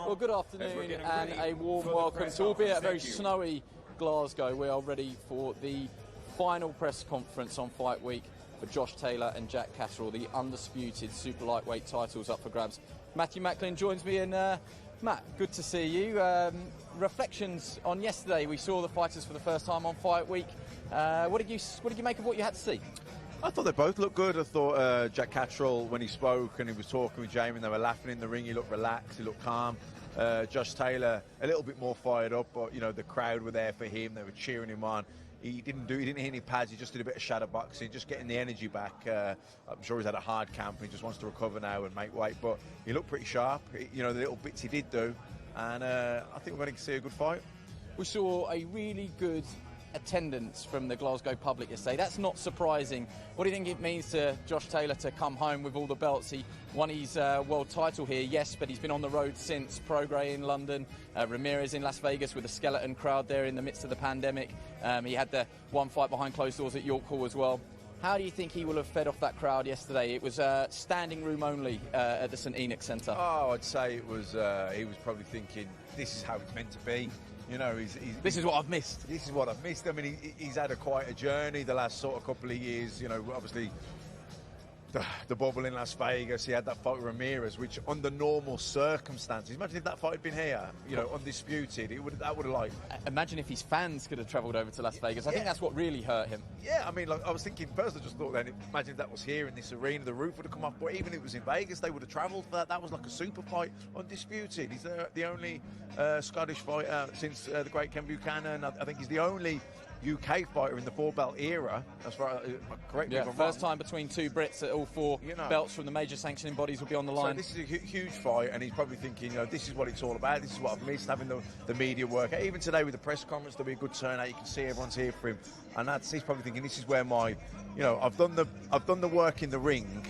Well, good afternoon and a warm welcome to, albeit a very snowy Glasgow. We are ready for the final press conference on Fight Week for Josh Taylor and Jack Catterall, the undisputed super lightweight titles up for grabs. Matthew Macklin joins me, and Matt, good to see you. Reflections on yesterday. We saw the fighters for the first time on Fight Week. What did you make of what you had to see? I thought they both looked good. I thought Jack Catterall, when he spoke and he was talking with Jamie, and they were laughing in the ring, he looked relaxed, he looked calm. Josh Taylor, a little bit more fired up, but you know, the crowd were there for him, they were cheering him on. He didn't hit any pads, he just did a bit of shadow boxing, just getting the energy back. I'm sure he's had a hard camp, he just wants to recover now and make weight, but he looked pretty sharp, you know, the little bits he did do, and I think we're going to see a good fight. We saw a really good attendance from the Glasgow public yesterday. That's not surprising. What do you think it means to Josh Taylor to come home with all the belts? He won his world title here, yes, but he's been on the road since. Prograis in London, Ramirez in Las Vegas with a skeleton crowd there in the midst of the pandemic. He had the one fight behind closed doors at York Hall as well. How do you think he will have fed off that crowd yesterday? It was standing room only at the St Enoch Centre. Oh, I'd say it was. He was probably thinking, this is how it's meant to be. You know, this is what I've missed. This is what I've missed. I mean, he's had quite a journey the last sort of couple of years. You know, obviously the bubble in Las Vegas. He had that fight with Ramirez, which under normal circumstances, imagine if that fight had been here, you know, undisputed. That would have like. Imagine if his fans could have travelled over to Las Vegas. I think that's what really hurt him. Yeah, I mean, like, I was thinking first. I just thought then, imagine if that was here in this arena, the roof would have come off. But even if it was in Vegas, they would have travelled for that. That was like a super fight, undisputed. He's the only Scottish fighter since the great Ken Buchanan. I think he's the only UK fighter in the four-belt era. That's right. Correct me if I'm first wrong. time between two Brits that all four belts from the major sanctioning bodies will be on the line. So this is a huge fight, and he's probably thinking, you know, this is what it's all about. This is what I've missed, having the media work. Even today with the press conference, there'll be a good turnout. You can see everyone's here for him, and he's probably thinking, this is where I've done the work in the ring.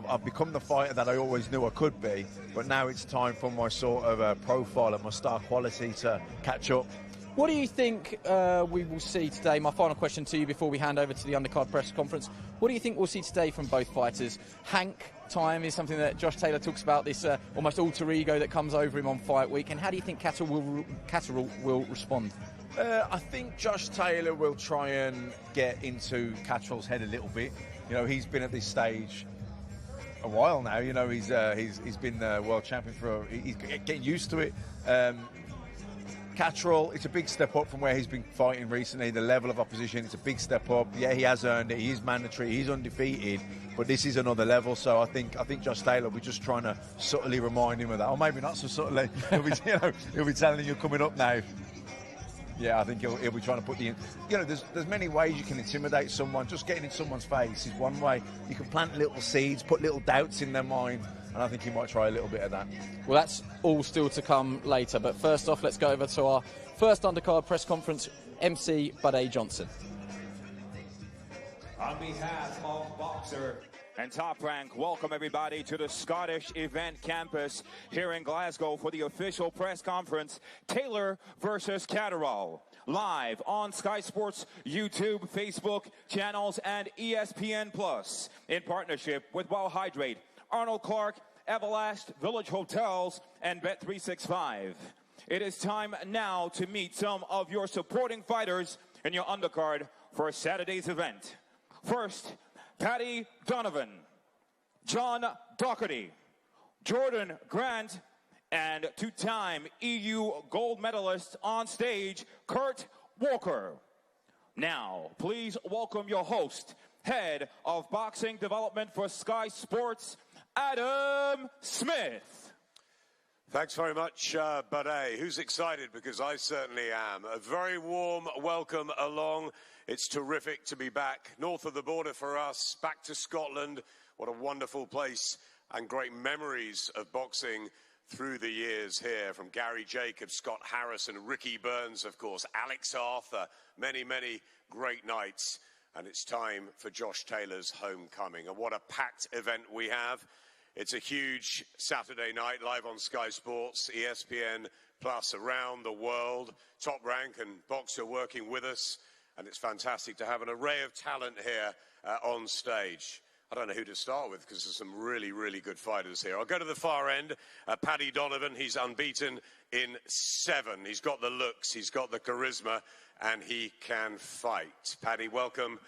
I've become the fighter that I always knew I could be, but now it's time for my sort of profile and my star quality to catch up. What do you think we will see today? My final question to you before we hand over to the Undercard press conference. What do you think we'll see today from both fighters? Hank time is something that Josh Taylor talks about, this almost alter ego that comes over him on Fight Week. And how do you think Catterall will respond? I think Josh Taylor will try and get into Catterall's head a little bit. You know, he's been at this stage a while now. You know, he's been world champion he's getting used to it. Catterall, it's a big step up from where he's been fighting recently. The level of opposition, it's a big step up. Yeah, he has earned it. He is mandatory. He's undefeated. But this is another level. So I think Josh Taylor will be just trying to subtly remind him of that, or maybe not so subtly. He'll be telling you coming up now. Yeah, I think he'll be trying to put there's many ways you can intimidate someone. Just getting in someone's face is one way. You can plant little seeds, put little doubts in their mind, and I think he might try a little bit of that. Well, that's all still to come later. But first off, let's go over to our first Undercard press conference, MC Bud A. Johnson. On behalf of Boxer and Top Rank, welcome everybody to the Scottish Event Campus here in Glasgow for the official press conference, Taylor versus Catterall. Live on Sky Sports YouTube, Facebook channels, and ESPN Plus in partnership with Well Hydrate, Arnold Clark, Everlast, Village Hotels, and Bet365. It is time now to meet some of your supporting fighters in your undercard for Saturday's event. First, Paddy Donovan, John Doherty, Jordan Grant, and two-time EU gold medalist on stage, Kurt Walker. Now, please welcome your host, head of boxing development for Sky Sports, Adam Smith. Thanks very much, Bud A. Who's excited? Because I certainly am. A very warm welcome along. It's terrific to be back north of the border for us, back to Scotland. What a wonderful place, and great memories of boxing through the years here, from Gary Jacobs, Scott Harris, and Ricky Burns, of course, Alex Arthur, many, many great nights. And it's time for Josh Taylor's homecoming. And what a packed event we have. It's a huge Saturday night live on Sky Sports, ESPN Plus, around the world. Top Rank and Boxer working with us. And it's fantastic to have an array of talent here on stage. I don't know who to start with because there's some really, really good fighters here. I'll go to the far end. Paddy Donovan, he's unbeaten in 7. He's got the looks, he's got the charisma, and he can fight. Paddy, welcome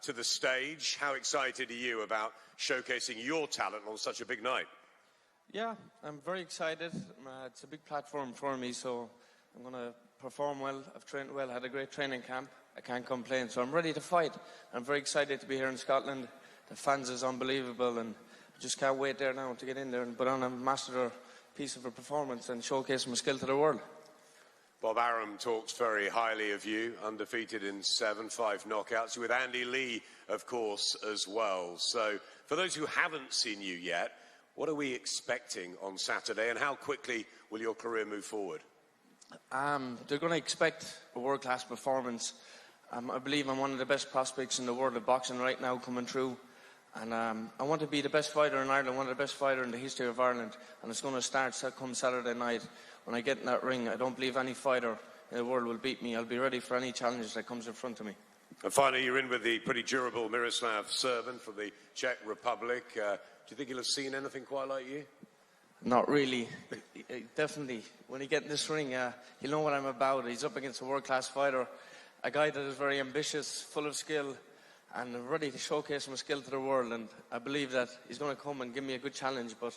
to the stage. How excited are you about showcasing your talent on such a big night? Yeah, I'm very excited. It's a big platform for me, so I'm going to perform well. I've trained well, had a great training camp. I can't complain, so I'm ready to fight. I'm very excited to be here in Scotland. The fans is unbelievable, and I just can't wait there now to get in there and put on a masterpiece of a performance and showcase my skill to the world. Bob Arum talks very highly of you, undefeated in 7, 5 knockouts, with Andy Lee, of course, as well. So, for those who haven't seen you yet, what are we expecting on Saturday, and how quickly will your career move forward? They're going to expect a world-class performance. I believe I'm one of the best prospects in the world of boxing right now coming through. And I want to be the best fighter in Ireland, one of the best fighters in the history of Ireland. And it's going to start come Saturday night. When I get in that ring, I don't believe any fighter in the world will beat me. I'll be ready for any challenge that comes in front of me. And finally, you're in with the pretty durable Miroslav Serban from the Czech Republic. Do you think he'll have seen anything quite like you? Not really. Definitely. When he gets in this ring, he'll know what I'm about. He's up against a world-class fighter, a guy that is very ambitious, full of skill, and ready to showcase my skill to the world. And I believe that he's going to come and give me a good challenge, but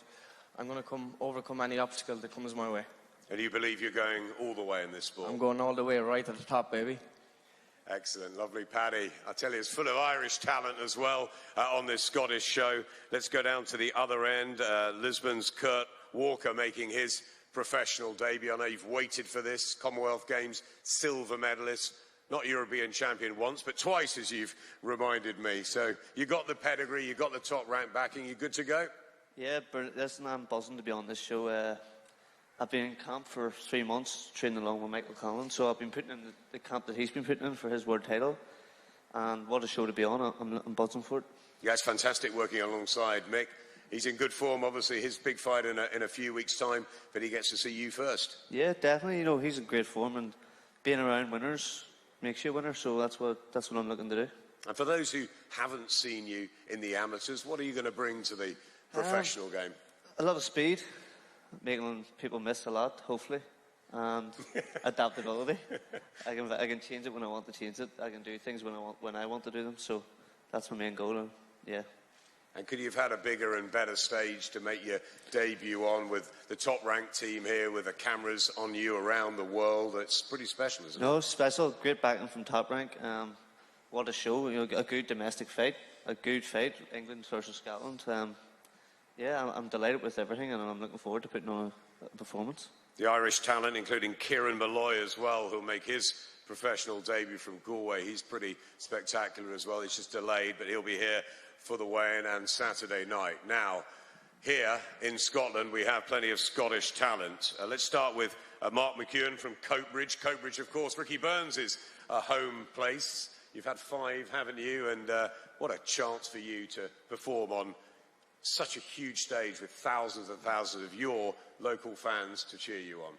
I'm going to overcome any obstacle that comes my way. And you believe you're going all the way in this sport? I'm going all the way right at the top, baby. Excellent, lovely Paddy. I tell you, it's full of Irish talent as well on this Scottish show. Let's go down to the other end. Lisbon's Kurt Walker making his professional debut. I know you've waited for this. Commonwealth Games silver medalist. Not European champion once, but twice, as you've reminded me. So you got the pedigree, you got the top rank backing. You good to go? Yeah, but listen, I'm buzzing to be on this show. I've been in camp for 3 months, training along with Michael Collins. So I've been putting in the camp that he's been putting in for his world title. And what a show to be on. I'm buzzing for it. Yeah, it's fantastic working alongside Mick. He's in good form, obviously. His big fight in a few weeks' time, but he gets to see you first. Yeah, definitely. You know, he's in great form, and being around winners makes you a winner. So that's what I'm looking to do. And for those who haven't seen you in the amateurs, what are you going to bring to the professional game? A lot of speed, making people miss a lot, hopefully, and adaptability. I can change it when I want to change it. I can do things when I want to do them. So that's my main goal. And yeah. And could you have had a bigger and better stage to make your debut on with the top-ranked team here, with the cameras on you around the world? It's pretty special, isn't it? No, special. Great backing from Top Rank. What a show. You know, a good domestic fight. A good fight. England versus Scotland. Yeah, I'm delighted with everything, and I'm looking forward to putting on a performance. The Irish talent, including Kieran Malloy as well, who'll make his professional debut from Galway. He's pretty spectacular as well. He's just delayed, but he'll be here for the weigh-in and Saturday night. Now, here in Scotland, we have plenty of Scottish talent. Let's start with Mark McEwen from Coatbridge. Coatbridge, of course, Ricky Burns' home place. You've had 5, haven't you? And what a chance for you to perform on such a huge stage with thousands and thousands of your local fans to cheer you on.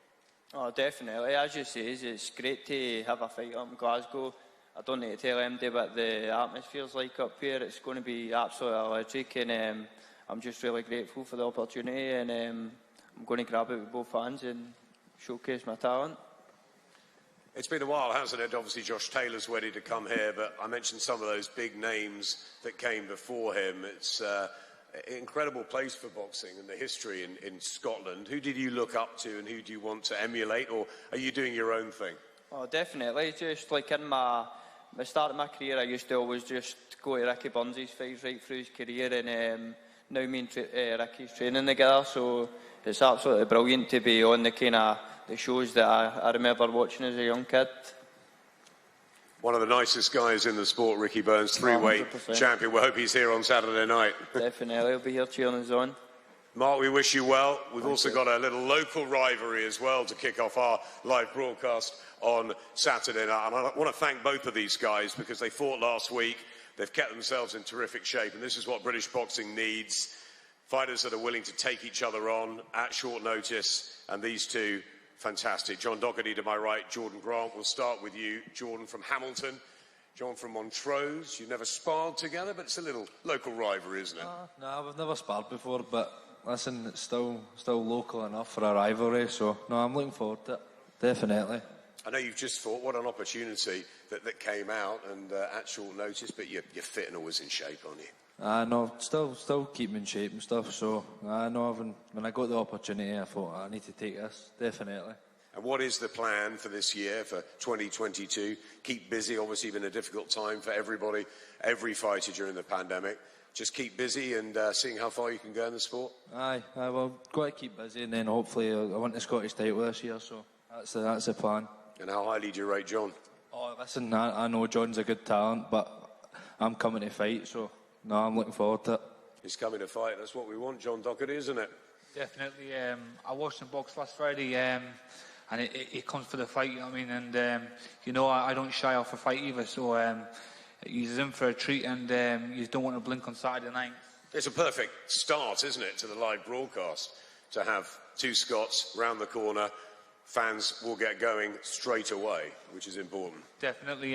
Oh, definitely. As you say, it's great to have a fight up in Glasgow. I don't need to tell MD what the atmosphere's like up here. It's going to be absolutely electric, and I'm just really grateful for the opportunity, and I'm going to grab it with both hands and showcase my talent. It's been a while, hasn't it? Obviously, Josh Taylor's ready to come here, but I mentioned some of those big names that came before him. It's an incredible place for boxing and the history in Scotland. Who did you look up to, and who do you want to emulate, or are you doing your own thing? Oh, definitely. Just like in the start of my career, I used to always just go to Ricky Burns' fights right through his career, and now me and Ricky's training together, so it's absolutely brilliant to be on the kind of the shows that I remember watching as a young kid. One of the nicest guys in the sport, Ricky Burns, 3-weight 100%. champion. We hope he's here on Saturday night. Definitely, I'll be here cheering us on. Mark, we wish you well. We've also got a little local rivalry as well to kick off our live broadcast on Saturday night. And I want to thank both of these guys because they fought last week. They've kept themselves in terrific shape, and this is what British boxing needs. Fighters that are willing to take each other on at short notice, and these two, fantastic. John Doherty to my right, Jordan Grant. We'll start with you, Jordan, from Hamilton. John from Montrose. You've never sparred together, but it's a little local rivalry, isn't it? No, we've never sparred before, but listen, it's still local enough for a rivalry, so no, I'm looking forward to it, definitely. I know you've just thought, what an opportunity that came out and at short notice, but you're fit and always in shape, aren't you? No, still keep me in shape and stuff, so I know when I got the opportunity, I thought I need to take this, definitely. And what is the plan for this year, for 2022? Keep busy, obviously been a difficult time for everybody, every fighter during the pandemic. Just keep busy and seeing how far you can go in the sport? Aye, well, got to keep busy, and then hopefully I want the Scottish title this year, so that's the plan. And how highly do you rate John? Oh, listen, I know John's a good talent, but I'm coming to fight, so no, I'm looking forward to it. He's coming to fight, that's what we want, John Docherty, isn't it? Definitely. I watched him box last Friday, and it comes for the fight, you know what I mean? And, you know, I don't shy off a fight either, so he's in for a treat, and you don't want to blink on Saturday night. It's a perfect start, isn't it, to the live broadcast, to have two Scots round the corner. Fans will get going straight away, which is important. Definitely.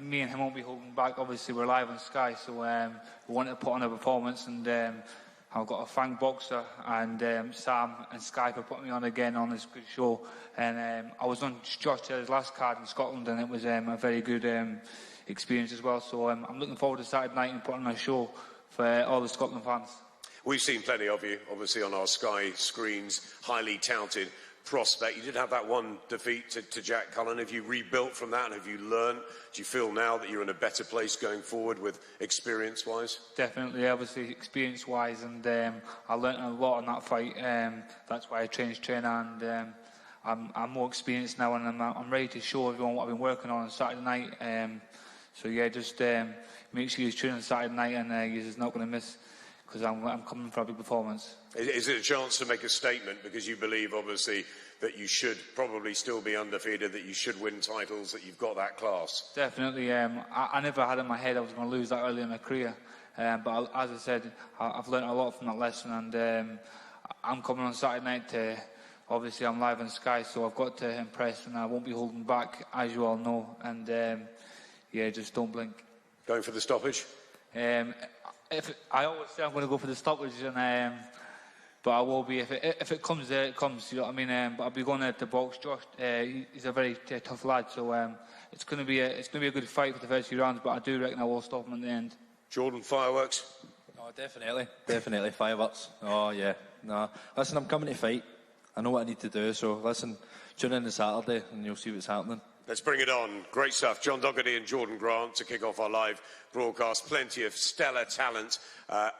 Me and him won't be holding back. Obviously, we're live on Sky, so we wanted to put on a performance, and I've got a Frank Boxer and Sam and Sky for putting me on again on this good show. And I was on Josh Taylor's last card in Scotland, and it was a very good experience as well. So I'm looking forward to Saturday night and putting on a show for all the Scotland fans. We've seen plenty of you, obviously, on our Sky screens, highly touted prospect. You did have that one defeat to Jack Cullen. Have you rebuilt from that? Have you learned? Do you feel now that you're in a better place going forward with experience-wise? Definitely, obviously, experience-wise, and I learnt a lot on that fight. That's why I changed trainer, and I'm more experienced now, and I'm ready to show everyone what I've been working on Saturday night. So yeah, just make sure you tune on Saturday night, and you're just not going to miss, because I'm coming for a big performance. Is it a chance to make a statement, because you believe, obviously, that you should probably still be undefeated, that you should win titles, that you've got that class? Definitely. I never had in my head I was going to lose that early in my career. But as I said, I've learned a lot from that lesson, and I'm coming on Saturday night to, obviously I'm live on Sky, so I've got to impress, and I won't be holding back, as you all know. And yeah, just don't blink. Going for the stoppage? I always say I'm going to go for the stoppage, and but I will be, if it comes there, it comes, you know what I mean? But I'll be going there to box Josh. He's a very tough lad, so it's going to be a good fight for the first few rounds, but I do reckon I will stop him at the end. Jordan, fireworks? Oh, definitely fireworks. Oh yeah, no. Listen, I'm coming to fight. I know what I need to do, so listen, tune in on Saturday and you'll see what's happening. Let's bring it on. Great stuff. John Docherty and Jordan Grant to kick off our live broadcast. Plenty of stellar talent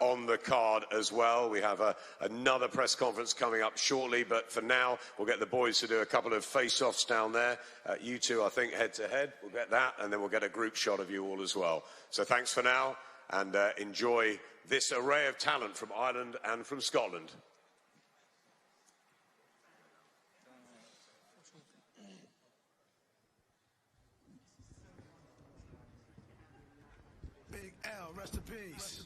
on the card as well. We have another press conference coming up shortly, but for now, we'll get the boys to do a couple of face-offs down there. You two, I think, head-to-head. We'll get that, and then we'll get a group shot of you all as well. So thanks for now, and enjoy this array of talent from Ireland and from Scotland. Rest in peace.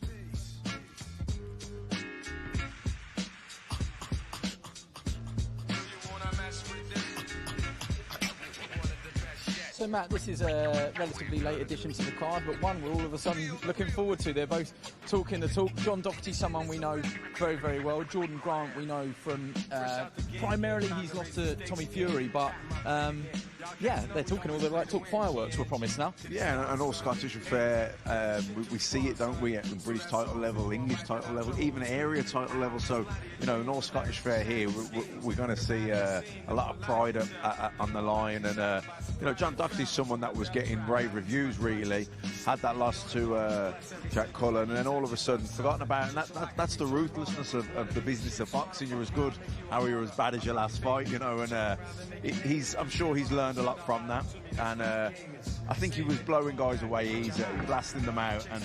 So Matt, this is a relatively late addition to the card, but one we're all of a sudden looking forward to. They're both talking the talk. John Docherty, someone we know very, very well. Jordan Grant, we know from primarily he's lost to Tommy Fury, but yeah, they're talking all the right talk. Fireworks were promised now. Yeah, and all Scottish affair, we see it, don't we, at the British title level, English title level, even area title level. So, you know, an all Scottish fair here, we're going to see a lot of pride on the line. And, you know, John Docherty's someone that was getting rave reviews, really. Had that loss to Jack Cullen, and then all of a sudden forgotten about it. And that's the ruthlessness of the business of boxing. You're as good how you're as bad as your last fight, you know. And I'm sure he's learned a lot from that. And I think he was blowing guys away easy, blasting them out. And,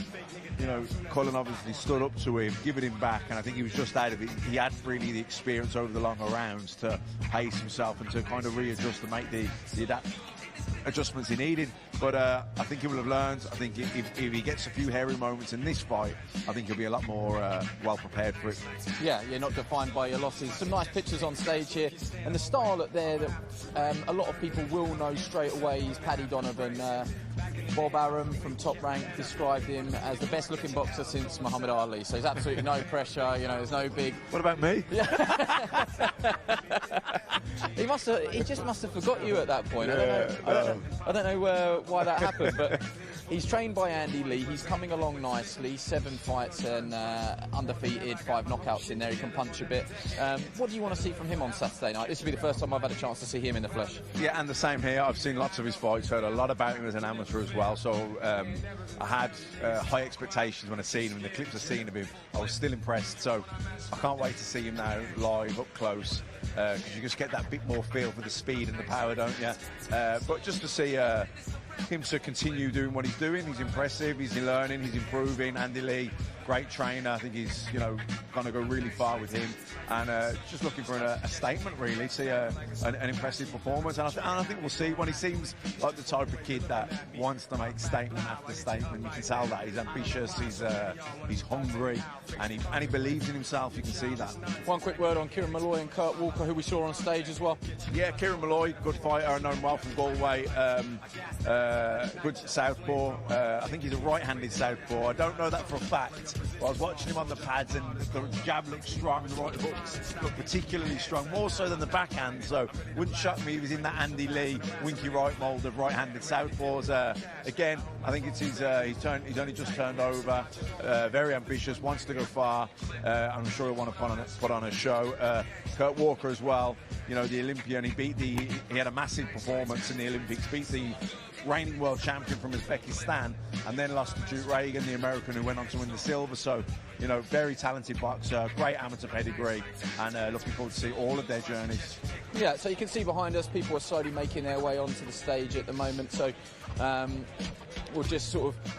you know, Cullen obviously stood up to him, giving him back. And I think he was just out of it. He had really the experience over the longer rounds to pace himself and to kind of readjust and make the adjustments he needed. But I think he will have learned. I think if he gets a few hairy moments in this fight, I think he'll be a lot more well prepared for it. Yeah, you're not defined by your losses. Some nice pictures on stage here, and the style up there that a lot of people will know straight away is Paddy Donovan. Bob Arum from Top Rank described him as the best looking boxer since Muhammad Ali. So there's absolutely no pressure, you know, there's no big... What about me? He just must have forgot you at that point. I don't know why that happened, but he's trained by Andy Lee. He's coming along nicely. 7 fights and undefeated, 5 knockouts in there. He can punch a bit. What do you want to see from him on Saturday night? This will be the first time I've had a chance to see him in the flesh. Yeah, and the same here. I've seen lots of his fights, heard a lot about him as an amateur as well. So I had high expectations when I seen him. In the clips I've seen of him, I was still impressed. So I can't wait to see him now live, up close. Because you just get that bit more feel for the speed and the power, don't you? But just to see him to continue doing what he's doing, he's impressive, he's learning, he's improving. Andy Lee, great trainer. I think he's, you know, going to go really far with him. And just looking for a statement, really. See an impressive performance. And I think we'll see when he seems like the type of kid that wants to make statement after statement. You can tell that he's ambitious, he's hungry, and he believes in himself. You can see that. One quick word on Kieran Malloy and Kurt Walker, who we saw on stage as well. Yeah, Kieran Malloy, good fighter, I know him well from Galway. Good southpaw. I think he's a right-handed southpaw. I don't know that for a fact. But I was watching him on the pads, and the jab looked strong, the right hooks looked particularly strong, more so than the backhand. So wouldn't shock me if he was in that Andy Lee winky right mould of right-handed southpaws. Again, I think it's he's only just turned over. Very ambitious, wants to go far. I'm sure he'll want to put on a show. Kurt Walker as well. You know, the Olympian. He had a massive performance in the Olympics. Beat the reigning world champion from Uzbekistan, and then lost to Duke Reagan, the American, who went on to win the silver. So, you know, very talented boxer, great amateur pedigree, and looking forward to see all of their journeys. Yeah, so you can see behind us, people are slowly making their way onto the stage at the moment. So we'll just sort of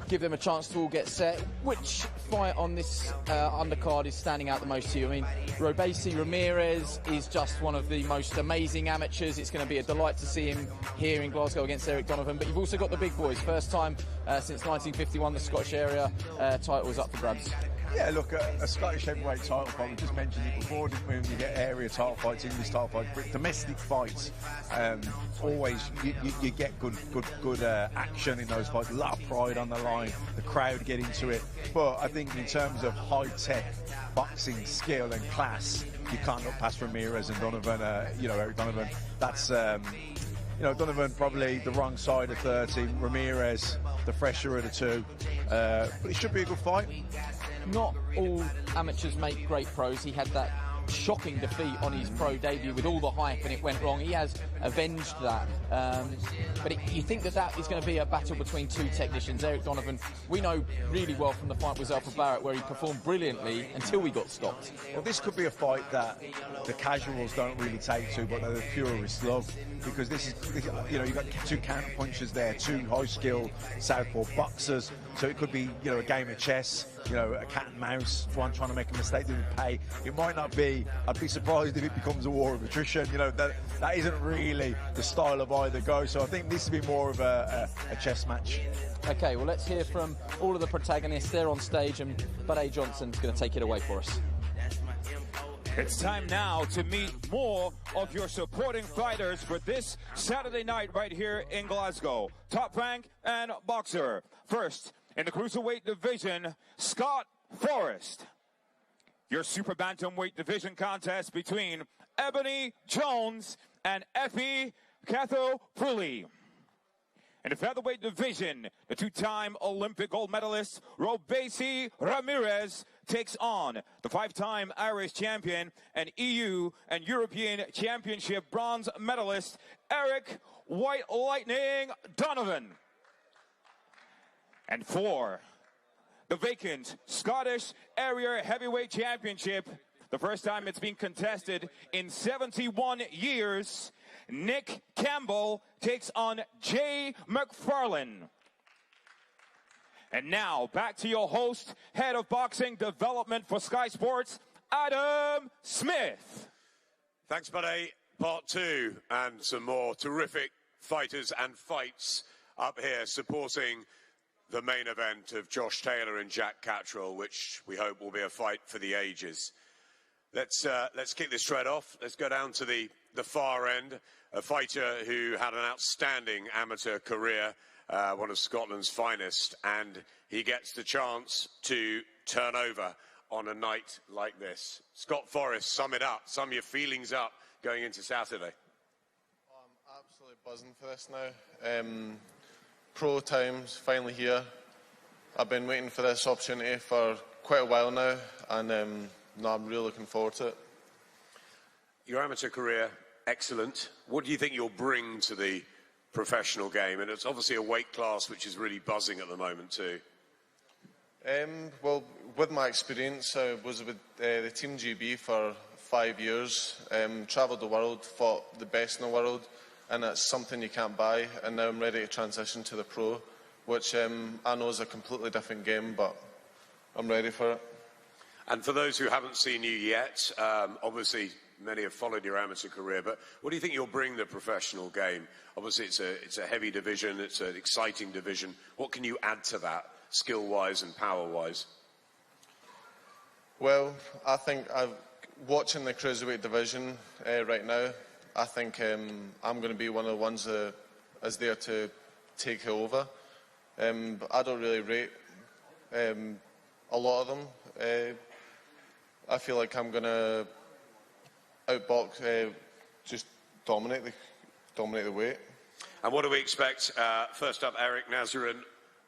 give them a chance to all get set. Which fight on this undercard is standing out the most to you? I mean, Robesi Ramirez is just one of the most amazing amateurs. It's going to be a delight to see him here in Glasgow against Eric Donovan. But you've also got the big boys. First time since 1951, the Scottish area title is up for grabs. Yeah, look, a Scottish heavyweight title fight, we just mentioned it before, didn't we? When you get area title fights, English title fights, but domestic fights, always you get good action in those fights. A lot of pride on the line, the crowd get into it. But I think in terms of high-tech boxing skill and class, you can't look past Ramirez and Donovan. You know, Eric Donovan, that's... you know, Donovan probably the wrong side of 30, Ramirez the fresher of the two, but it should be a good fight. Not all amateurs make great pros. He had that shocking defeat on his pro debut with all the hype, and it went wrong. He has avenged that. But you think that is going to be a battle between two technicians. Eric Donovan, we know really well from the fight with Alfred Barrett, where he performed brilliantly until we got stopped. Well, this could be a fight that the casuals don't really take to, but the purists love, because this is, you know, you've got two counter punchers there, two high-skilled southpaw boxers, so it could be, you know, a game of chess, you know, a cat and mouse, one trying to make a mistake that would pay. It might not be. I'd be surprised if it becomes a war of attrition. You know, that isn't really the style of either go. So I think this would be more of a chess match. Okay, well, let's hear from all of the protagonists. They're on stage, and Bud A. Johnson's going to take it away for us. It's time now to meet more of your supporting fighters for this Saturday night right here in Glasgow. Top Rank and Boxer. First, in the cruiserweight division, Scott Forrest. Your super bantamweight division contest between Ebony Jones and Effie Catterall. In the featherweight division, the two-time Olympic gold medalist Robesi Ramirez takes on the 5-time Irish champion and EU and European Championship bronze medalist Eric White Lightning Donovan. And for the vacant Scottish Area Heavyweight Championship, the first time it's been contested in 71 years, Nick Campbell takes on Jay McFarlane. And now, back to your host, head of boxing development for Sky Sports, Adam Smith. Thanks, buddy. Part 2 and some more terrific fighters and fights up here supporting the main event of Josh Taylor and Jack Catterall, which we hope will be a fight for the ages. Let's kick this straight off. Let's go down to the far end. A fighter who had an outstanding amateur career one of Scotland's finest, and he gets the chance to turn over on a night like this. Scott Forrest, sum it up, sum your feelings up going into Saturday. I'm absolutely buzzing for this now. Pro time's finally here. I've been waiting for this opportunity for quite a while now, and no, I'm really looking forward to it. Your amateur career, excellent. What do you think you'll bring to the professional game? And it's obviously a weight class which is really buzzing at the moment too. Well, with my experience, I was with the Team GB for 5 years, travelled the world, fought the best in the world, and it's something you can't buy. And now I'm ready to transition to the pro, which I know is a completely different game, but I'm ready for it. And for those who haven't seen you yet, obviously many have followed your amateur career, but what do you think you'll bring the professional game? Obviously it's a heavy division, it's an exciting division. What can you add to that, skill-wise and power-wise? Well, I think watching the cruiserweight division right now, I think I'm going to be one of the ones that is there to take it over. But I don't really rate a lot of them. I feel like I'm going to outbox, just dominate the weight. And what do we expect? First up, Eric Nazarin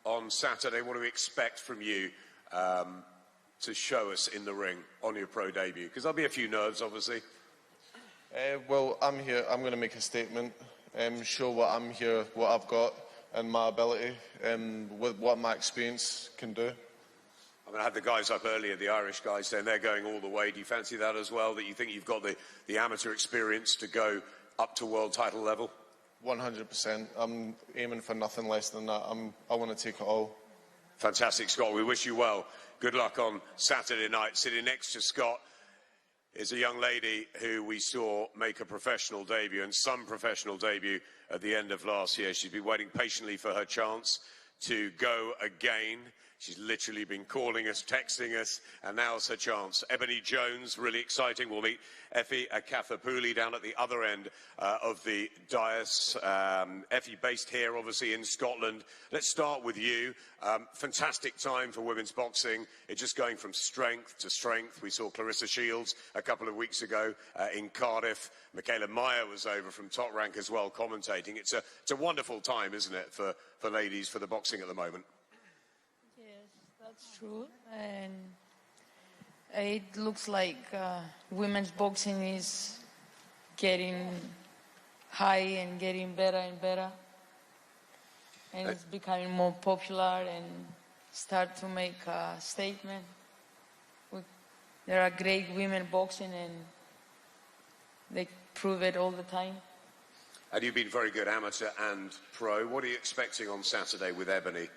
on Saturday. What do we expect from you to show us in the ring on your pro debut? Because there'll be a few nerves, obviously. Well, I'm here. I'm going to make a statement, show what I'm here, what I've got, and my ability, with what my experience can do. I mean, I had the guys up earlier, the Irish guys, saying they're going all the way. Do you fancy that as well, that you think you've got the amateur experience to go up to world title level? 100%. I'm aiming for nothing less than that. I want to take it all. Fantastic, Scott. We wish you well. Good luck on Saturday night. Sitting next to Scott is a young lady who we saw make a professional debut, and some professional debut at the end of last year. She's been waiting patiently for her chance to go again. She's literally been calling us, texting us, and now's her chance. Ebony Jones, really exciting. We'll meet Effie Akathapuli down at the other end of the dais. Effie based here, obviously, in Scotland. Let's start with you. Fantastic time for women's boxing. It's just going from strength to strength. We saw Clarissa Shields a couple of weeks ago in Cardiff. Michaela Meyer was over from Top Rank as well, commentating. It's a wonderful time, isn't it, for ladies, for the boxing at the moment? That's true, and it looks like women's boxing is getting high and getting better and better, and it's becoming more popular and start to make a statement. There are great women boxing, and they prove it all the time. And you've been very good amateur and pro. What are you expecting on Saturday with Ebony?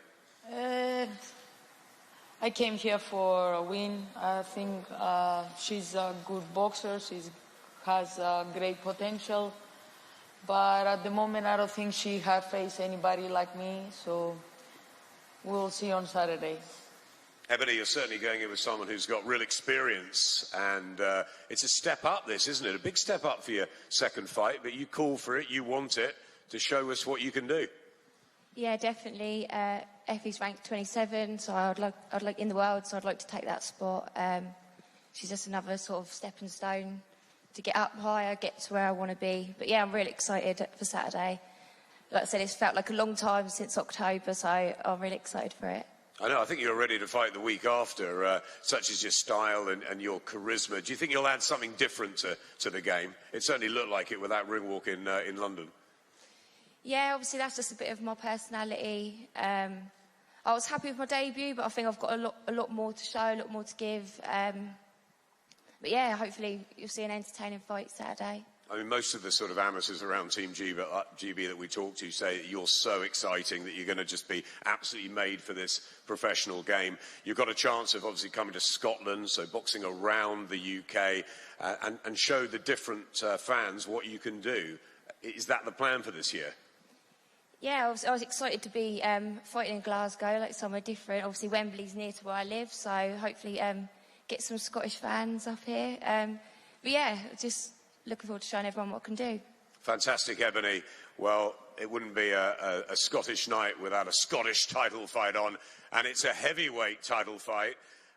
I came here for a win. I think she's a good boxer. She has great potential. But at the moment, I don't think she has faced anybody like me. So we'll see on Saturday. Ebony, you're certainly going in with someone who's got real experience. And it's a step up, this, isn't it? A big step up for your second fight. But you call for it. You want it to show us what you can do. Yeah, definitely. Effie's ranked 27, so I'd like in the world, so I'd like to take that spot. She's just another sort of stepping stone to get up higher, get to where I want to be. But yeah, I'm really excited for Saturday. Like I said, it's felt like a long time since October, so I'm really excited for it. I know, I think you're ready to fight the week after, such as your style and your charisma. Do you think you'll add something different to the game? It certainly looked like it with that ring walk in London. Yeah, obviously that's just a bit of my personality. I was happy with my debut, but I think I've got a lot more to show, a lot more to give. But yeah, hopefully you'll see an entertaining fight Saturday. I mean, most of the sort of amateurs around Team GB that we talk to say that you're so exciting that you're going to just be absolutely made for this professional game. You've got a chance of obviously coming to Scotland, so boxing around the UK, and show the different fans what you can do. Is that the plan for this year? Yeah, I was excited to be fighting in Glasgow, like somewhere different. Obviously, Wembley's near to where I live, so hopefully get some Scottish fans up here. But yeah, just looking forward to showing everyone what I can do. Fantastic, Ebony. Well, it wouldn't be a Scottish night without a Scottish title fight on, and it's a heavyweight title fight,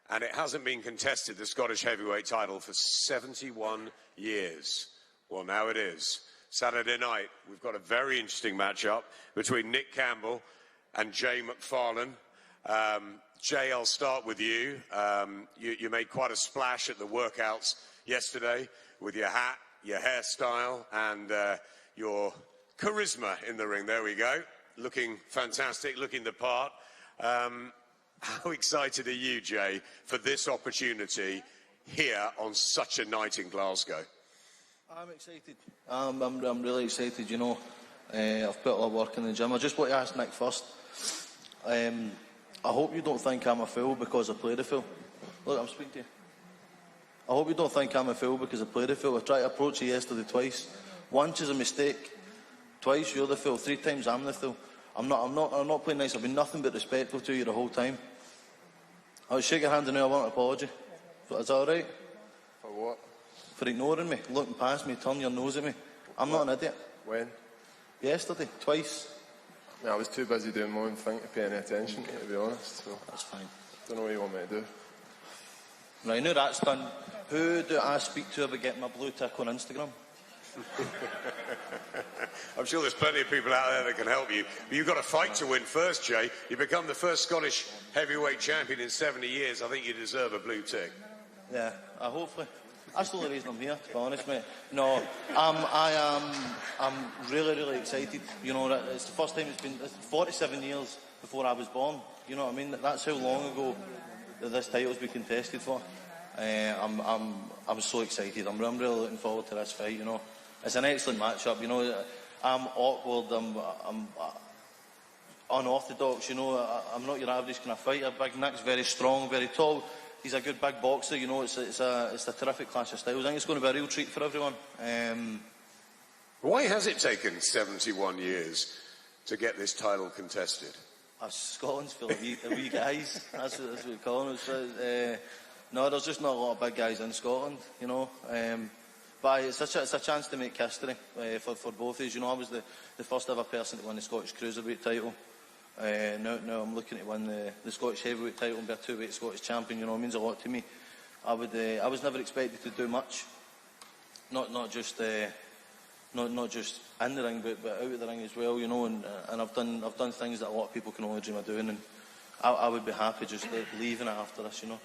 and it hasn't been contested, the Scottish heavyweight title, for 71 years. Well, now it is. Saturday night, we've got a very interesting matchup between Nick Campbell and Jay McFarlane. Jay, I'll start with you. You made quite a splash at the workouts yesterday with your hat, your hairstyle, and your charisma in the ring. There we go. Looking fantastic, looking the part. How excited are you, Jay, for this opportunity here on such a night in Glasgow? I'm excited. I'm really excited, you know. I've put a lot of work in the gym. I just want to ask Nick first. I hope you don't think I'm a fool because I played a fool. Look, I'm speaking to you. I hope you don't think I'm a fool because I played a fool. I tried to approach you yesterday twice. Once is a mistake. Twice you're the fool. 3 times I'm the fool. I'm not playing nice. I've been nothing but respectful to you the whole time. I'll shake your hand and now I want an apology. Is that alright? For what? For ignoring me, looking past me, turning your nose at me. I'm not an idiot. When? Yesterday, twice. I was too busy doing my own thing to pay any attention, to be honest. So that's fine. Don't know what you want me to do. Right, now that's done. Who do I speak to about getting my blue tick on Instagram? I'm sure there's plenty of people out there that can help you. But you've got a fight to win first, Jay. You become the first Scottish heavyweight champion in 70 years. I think you deserve a blue tick. Yeah, hopefully. That's the only reason I'm here, to be honest, mate. No, I'm really, really excited. You know, it's the first time it's been 47 years before I was born. You know what I mean? That's how long ago that this title's been contested for. I'm so excited. I'm really looking forward to this fight. You know, it's an excellent matchup. You know, I'm awkward. I'm unorthodox. You know, I'm not your average kind of fighter. Big Nick's very strong, very tall. He's a good big boxer, you know. It's a terrific clash of styles. I think it's going to be a real treat for everyone. Why has it taken 71 years to get this title contested? Scotland's full of wee guys. That's what we call them. No, there's just not a lot of big guys in Scotland, you know. But it's a chance to make history for both of us. You know, I was the first ever person to win the Scottish Cruiserweight title. Now I'm looking to win the Scottish heavyweight title and be a 2-weight Scottish champion. You know, it means a lot to me. I was never expected to do much, not just in the ring, but out of the ring as well. You know, and I've done things that a lot of people can only dream of doing, and I would be happy just leaving it after this, you know,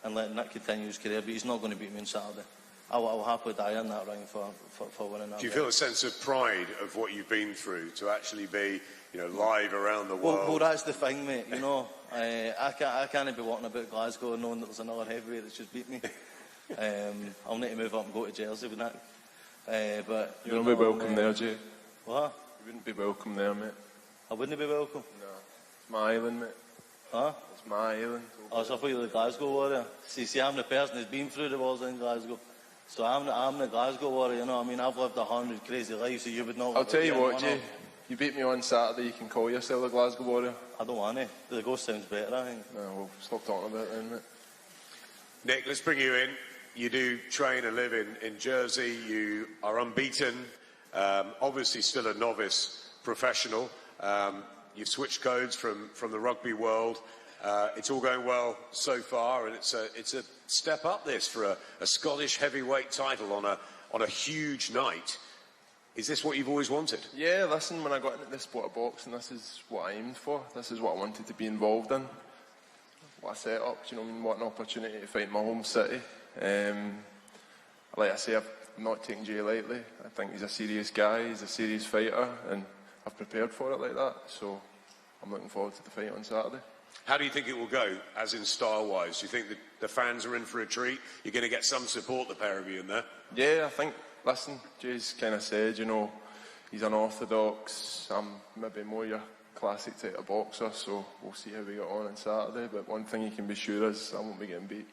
and letting Nick continue his career. But he's not going to beat me on Saturday. I'll happily die in that ring for winning that. Do you feel a sense of pride of what you've been through to actually be, you know, live around the world? Well, that's the thing, mate. You know, I can't be walking about Glasgow knowing that there's another heavyweight that's just beat me. I'll need to move up and go to Jersey with that. But you wouldn't be welcome there, Jay. What? You wouldn't be welcome there, mate. I wouldn't be welcome. No, it's my island, mate. Huh? It's my island. Oh, so I thought you were the Glasgow warrior. See, I'm the person who's been through the wars in Glasgow. So I'm the Glasgow warrior, you know what I mean? I've lived 100 crazy lives, so you would not... I'll tell you what, Jay. You beat me on Saturday, you can call yourself the Glasgow warrior. I don't want to. The ghost sounds better, I think. No, well, stop talking about it then, mate. Nick, let's bring you in. You do train and live in Jersey. You are unbeaten. Obviously still a novice professional. You've switched codes from the rugby world. It's all going well so far, and it's a step up this for a Scottish heavyweight title on a huge night. Is this what you've always wanted? Yeah, listen, when I got into this sport of boxing, this is what I aimed for. This is what I wanted to be involved in. What I set up, you know, what an opportunity to fight in my home city. Like I say, I've not taken Jay lightly. I think he's a serious guy, he's a serious fighter, and I've prepared for it like that. So I'm looking forward to the fight on Saturday. How do you think it will go, as in style-wise? Do you think that the fans are in for a treat? You're going to get some support, the pair of you, in there? Yeah, I think, listen, Jay's kind of said, you know, he's unorthodox. I'm maybe more your classic type of boxer, so we'll see how we get on Saturday. But one thing you can be sure is I won't be getting beat.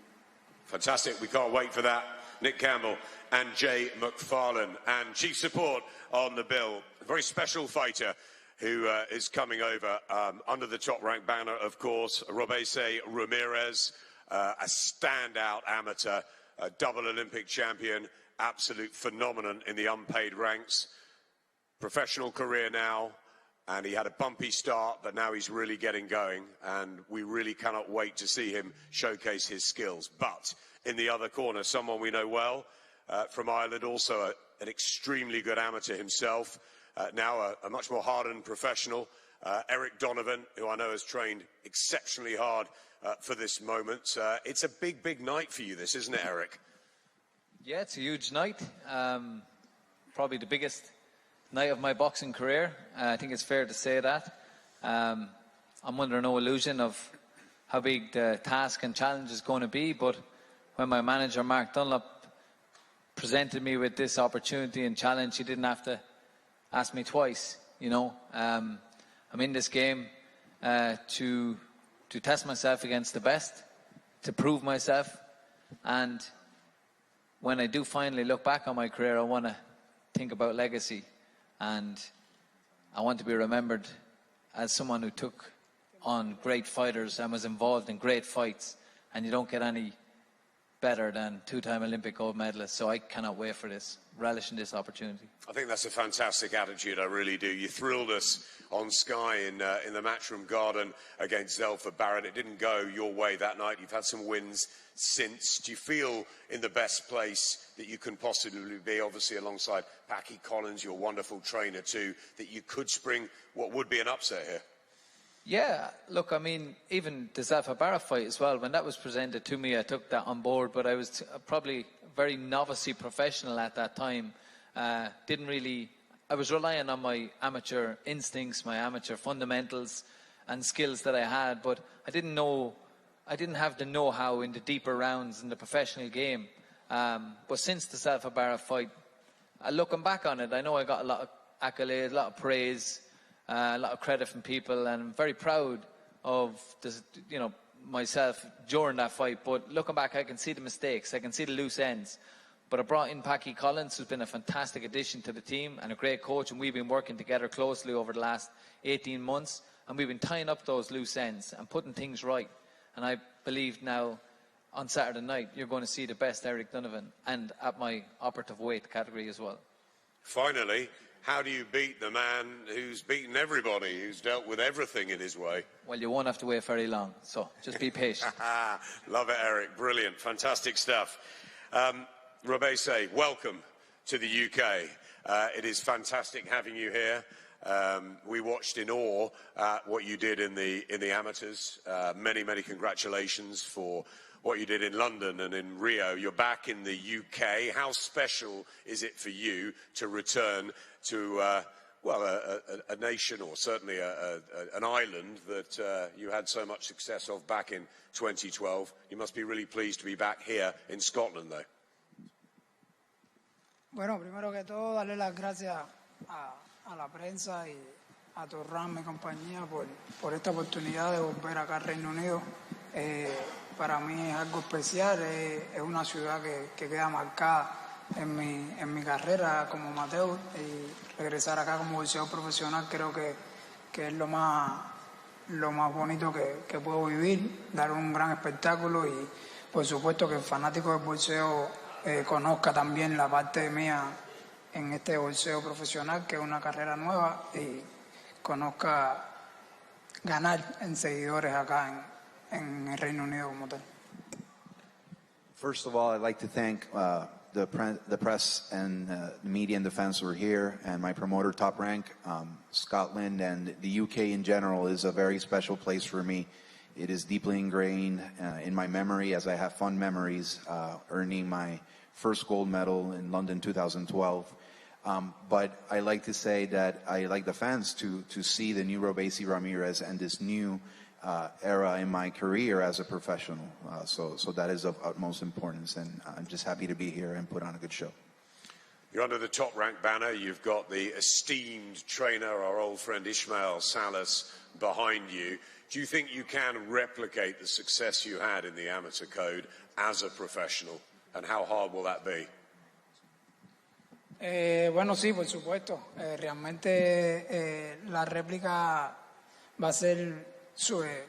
Fantastic. We can't wait for that. Nick Campbell and Jay McFarlane. And chief support on the bill, a very special fighter who is coming over under the Top Rank banner, of course, Robese Ramirez, a standout amateur, a double Olympic champion, absolute phenomenon in the unpaid ranks. professional career now, and he had a bumpy start, but now he's really getting going, and we really cannot wait to see him showcase his skills. But in the other corner, someone we know well from Ireland, also an extremely good amateur himself, now a much more hardened professional, Eric Donovan, who I know has trained exceptionally hard for this moment. It's a big, big night for you, this, isn't it, Eric? Yeah, it's a huge night. Probably the biggest night of my boxing career. I think it's fair to say that. I'm under no illusion of how big the task and challenge is going to be, but when my manager, Mark Dunlop, presented me with this opportunity and challenge, he didn't have to ask me twice, you know. I'm in this game to test myself against the best, to prove myself, and when I do finally look back on my career, I want to think about legacy, and I want to be remembered as someone who took on great fighters and was involved in great fights, and you don't get any better than two-time Olympic gold medalist. So I cannot wait for this, relishing this opportunity. I think that's a fantastic attitude, I really do. You thrilled us on Sky in the Matchroom Garden against Zelfa Barrett. It didn't go your way that night. You've had some wins since. Do you feel in the best place that you can possibly be, obviously alongside Packy Collins, your wonderful trainer too, that you could spring what would be an upset here? Yeah, look, I mean, even the Zelfa Barrett fight as well, when that was presented to me, I took that on board, but I was probably very novice-y professional at that time. I was relying on my amateur instincts, my amateur fundamentals and skills that I had, but I didn't have the know-how in the deeper rounds in the professional game. But since the Zelfa Barrett fight, looking back on it, I know I got a lot of accolades, a lot of praise, a lot of credit from people, and I'm very proud of this, you know, myself during that fight. But looking back, I can see the mistakes, I can see the loose ends. But I brought in Packy Collins, who's been a fantastic addition to the team and a great coach, and we've been working together closely over the last 18 months, and we've been tying up those loose ends and putting things right. And I believe now, on Saturday night, you're going to see the best Eric Donovan, and at my operative weight category as well. Finally, how do you beat the man who's beaten everybody, who's dealt with everything in his way? Well, you won't have to wait very long, so just be patient. Love it, Eric. Brilliant. Fantastic stuff. Robese, welcome to the UK. It is fantastic having you here. We watched in awe what you did in the amateurs. Many, many congratulations for what you did in London and in Rio. You're back in the UK. How special is it for you to return to, a nation, or certainly an island that you had so much success of back in 2012? You must be really pleased to be back here in Scotland, though. Bueno, primero que todo, darle las gracias a la prensa y a Torran, mi compañía, por esta oportunidad de volver acá al Reino Unido. Para mí es algo especial, es una ciudad que queda marcada en mi carrera como amateur, y regresar acá como boxeador profesional creo que es lo más bonito que puedo vivir, dar un gran espectáculo, y por supuesto que el fanático del boxeo conozca también la parte mía en este boxeo profesional, que es una carrera nueva, y conozca ganar en seguidores acá en el Reino Unido como tal. First of all, I'd like to thank the press and the media and the fans who are here, and my promoter, Top Rank. Scotland and the UK in general is a very special place for me. It is deeply ingrained in my memory, as I have fond memories earning my first gold medal in London 2012. But I like to say that I like the fans to see the new Robesi Ramirez and this new era in my career as a professional. So that is of utmost importance, and I'm just happy to be here and put on a good show. You're under the Top Rank banner. You've got the esteemed trainer, our old friend Ismail Salas, behind you. Do you think you can replicate the success you had in the amateur code as a professional? And how hard will that be? Bueno, sí, por supuesto. Realmente la réplica va a ser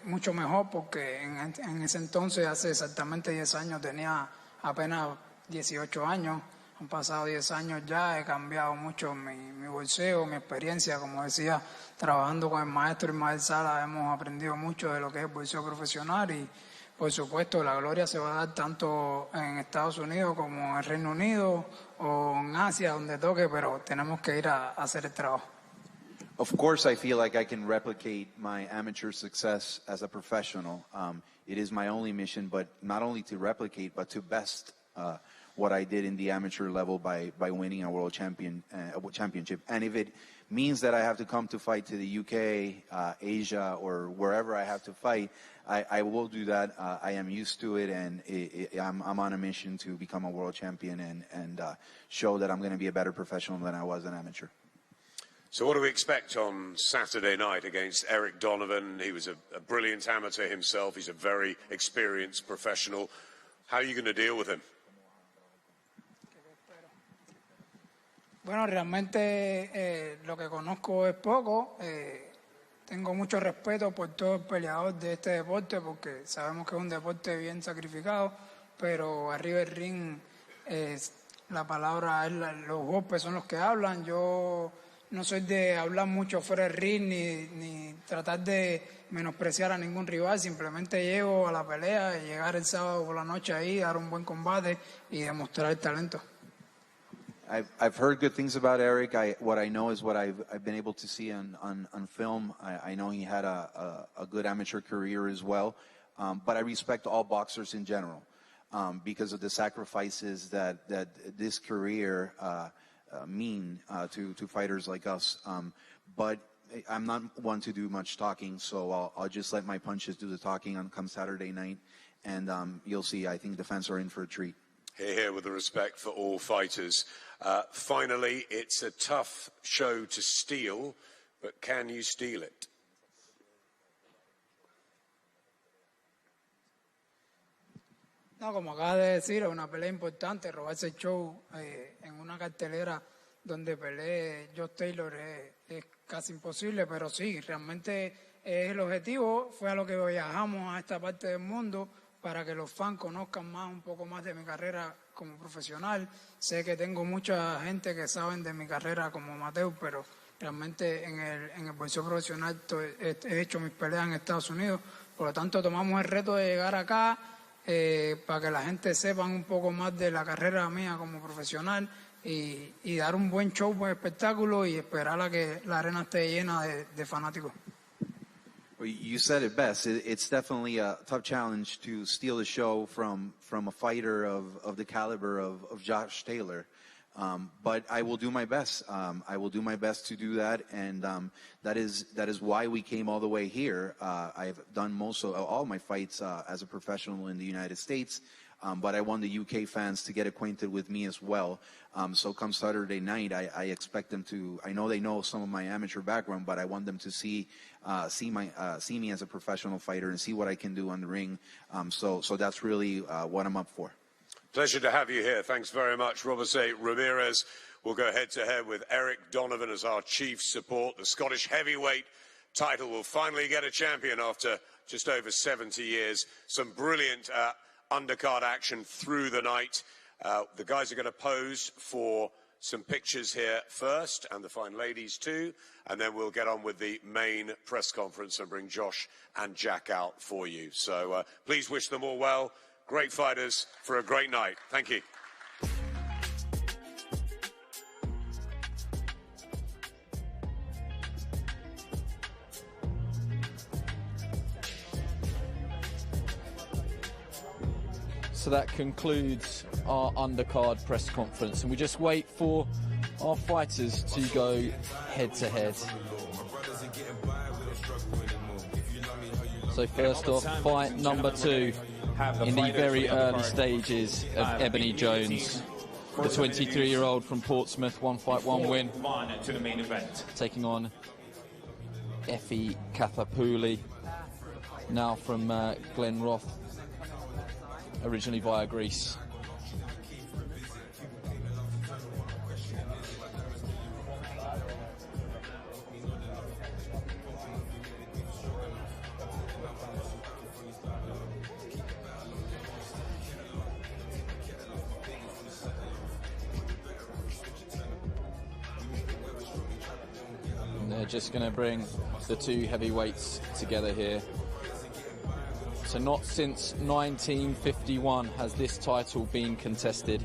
mucho mejor, porque en ese entonces, hace exactamente 10 años, tenía apenas 18 años. Han pasado 10 años ya, he cambiado mucho mi bolseo, mi experiencia, como decía, trabajando con el maestro Ismael Sala hemos aprendido mucho de lo que es el bolseo profesional y por supuesto la gloria se va a dar tanto en Estados Unidos como en el Reino Unido o en Asia, donde toque, pero tenemos que ir a hacer el trabajo. Of course, I feel like I can replicate my amateur success as a professional. It is my only mission, but not only to replicate, but to best what I did in the amateur level by winning a world championship. And if it means that I have to come to fight to the UK, Asia, or wherever I have to fight, I will do that. I am used to it, and I'm on a mission to become a world champion and show that I'm going to be a better professional than I was an amateur. So what do we expect on Saturday night against Eric Donovan? He was a brilliant amateur himself. He's a very experienced professional. How are you going to deal with him? Bueno, realmente lo que conozco es poco. Tengo mucho respeto por todo el peleador de este deporte porque sabemos que es un deporte bien sacrificado, pero arriba del ring la palabra, los golpes son los que hablan. Yo no soy de hablar mucho fuera del ring ni tratar de menospreciar a ningún rival, simplemente llego a la pelea y llegar el sábado por la noche ahí, dar un buen combate y demostrar el talento. I've heard good things about Eric. What I know is what I've been able to see on film. I know he had a good amateur career as well, but I respect all boxers in general because of the sacrifices that this career mean to fighters like us. But I'm not one to do much talking, so I'll just let my punches do the talking come Saturday night, and you'll see. I think the fans are in for a treat. Here with the respect for all fighters. Finally, it's a tough show to steal, but can you steal it? No, como acaba de decir, es una pelea importante. Robarse el show en una cartelera donde pelee Josh Taylor es casi imposible, pero sí, realmente es el objetivo. Fue a lo que viajamos a esta parte del mundo para que los fans conozcan un poco más de mi carrera como profesional. Sé que tengo mucha gente que saben de mi carrera como amateur, pero realmente en el boxeo profesional he hecho mis peleas en Estados Unidos. Por lo tanto, tomamos el reto de llegar acá para que la gente sepa un poco más de la carrera mía como profesional y dar un buen show, buen espectáculo y esperar a que la arena esté llena de fanáticos. Well, you said it best. It's definitely a tough challenge to steal the show from a fighter of the caliber of Josh Taylor. But I will do my best. I will do my best to do that, and that is why we came all the way here. I've done all my fights as a professional in the United States, but I want the UK fans to get acquainted with me as well. So come Saturday night, I expect them to. I know they know some of my amateur background, but I want them to see me as a professional fighter and see what I can do on the ring. So that's really what I'm up for. Pleasure to have you here. Thanks very much, Robert Ramirez. We'll go head-to-head with Eric Donovan as our chief support. The Scottish heavyweight title will finally get a champion after just over 70 years. Some brilliant undercard action through the night. The guys are going to pose for some pictures here first, and the fine ladies too, and then we'll get on with the main press conference and bring Josh and Jack out for you. So please wish them all well. Great fighters for a great night. Thank you. So that concludes our undercard press conference, and we just wait for our fighters to go head-to-head. So first off, fight number 2 in the very early stages of Ebony Jones, the 23-year-old from Portsmouth, 1 fight, 1 win, to the main event. taking on Effie Catterall, now from Glenroth, originally via Greece. They're just going to bring the two heavyweights together here. So not since 1951 has this title been contested.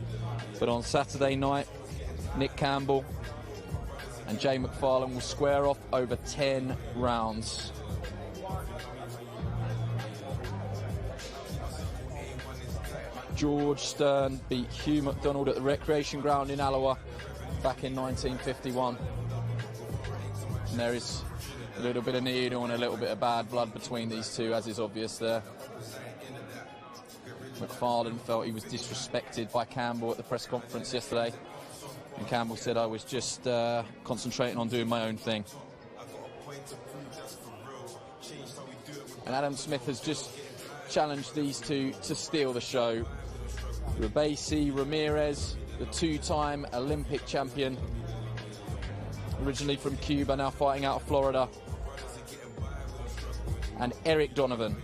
But on Saturday night, Nick Campbell and Jay McFarlane will square off over 10 rounds. George Stern beat Hugh McDonald at the Recreation Ground in Alloa back in 1951. And there is a little bit of needle and a little bit of bad blood between these two, as is obvious there. McFarlane felt he was disrespected by Campbell at the press conference yesterday. And Campbell said, I was just concentrating on doing my own thing. And Adam Smith has just challenged these two to steal the show. Ribesi Ramirez, the two-time Olympic champion, originally from Cuba, now fighting out of Florida. And Eric Donovan.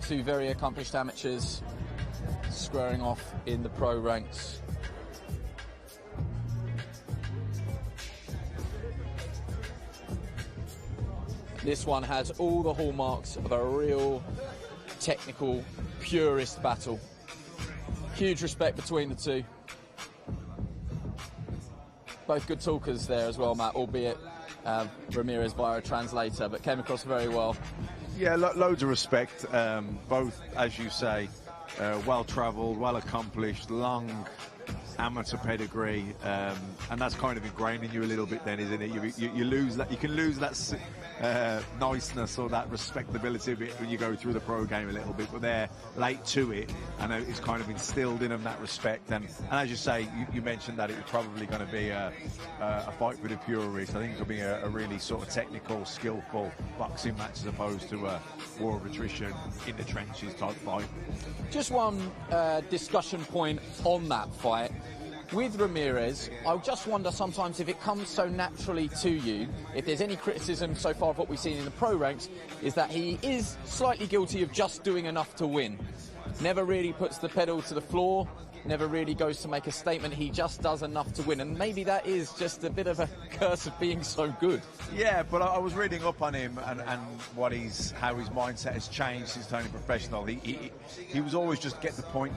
Two very accomplished amateurs squaring off in the pro ranks. This one has all the hallmarks of a real technical, purist battle. Huge respect between the two. Both good talkers there as well, Matt, albeit Ramirez via a translator, but came across very well. Yeah, loads of respect. Both, as you say, well-travelled, well-accomplished, long amateur pedigree, and that's kind of ingrained in you a little bit then, isn't it? You lose that, you can lose that niceness or that respectability a bit when you go through the pro game a little bit, but they're late to it, and it's kind of instilled in them that respect. And as you say, you mentioned that it was probably going to be a fight for the purists. I think it'll be a really sort of technical, skillful boxing match as opposed to a war of attrition in the trenches type fight. Just one discussion point on that fight. With Ramirez, I just wonder sometimes if it comes so naturally to you, if there's any criticism so far of what we've seen in the pro ranks, is that he is slightly guilty of just doing enough to win. Never really puts the pedal to the floor, never really goes to make a statement. He just does enough to win, and maybe that is just a bit of a curse of being so good. Yeah, but I was reading up on him and how his mindset has changed since turning professional. He was always just get the point,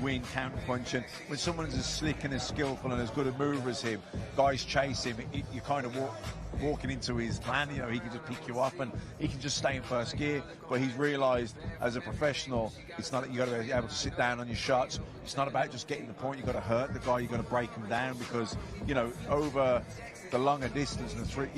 win, counter punch. And when someone's as slick and as skillful and as good a mover as him, guys chase him. You kind of walking into his plan, you know, he can just pick you up and he can just stay in first gear. But he's realised as a professional, it's not that you got to be able to sit down on your shots. It's not about just getting the point. You've got to hurt the guy. You've got to break him down, because, you know, over the longer distance and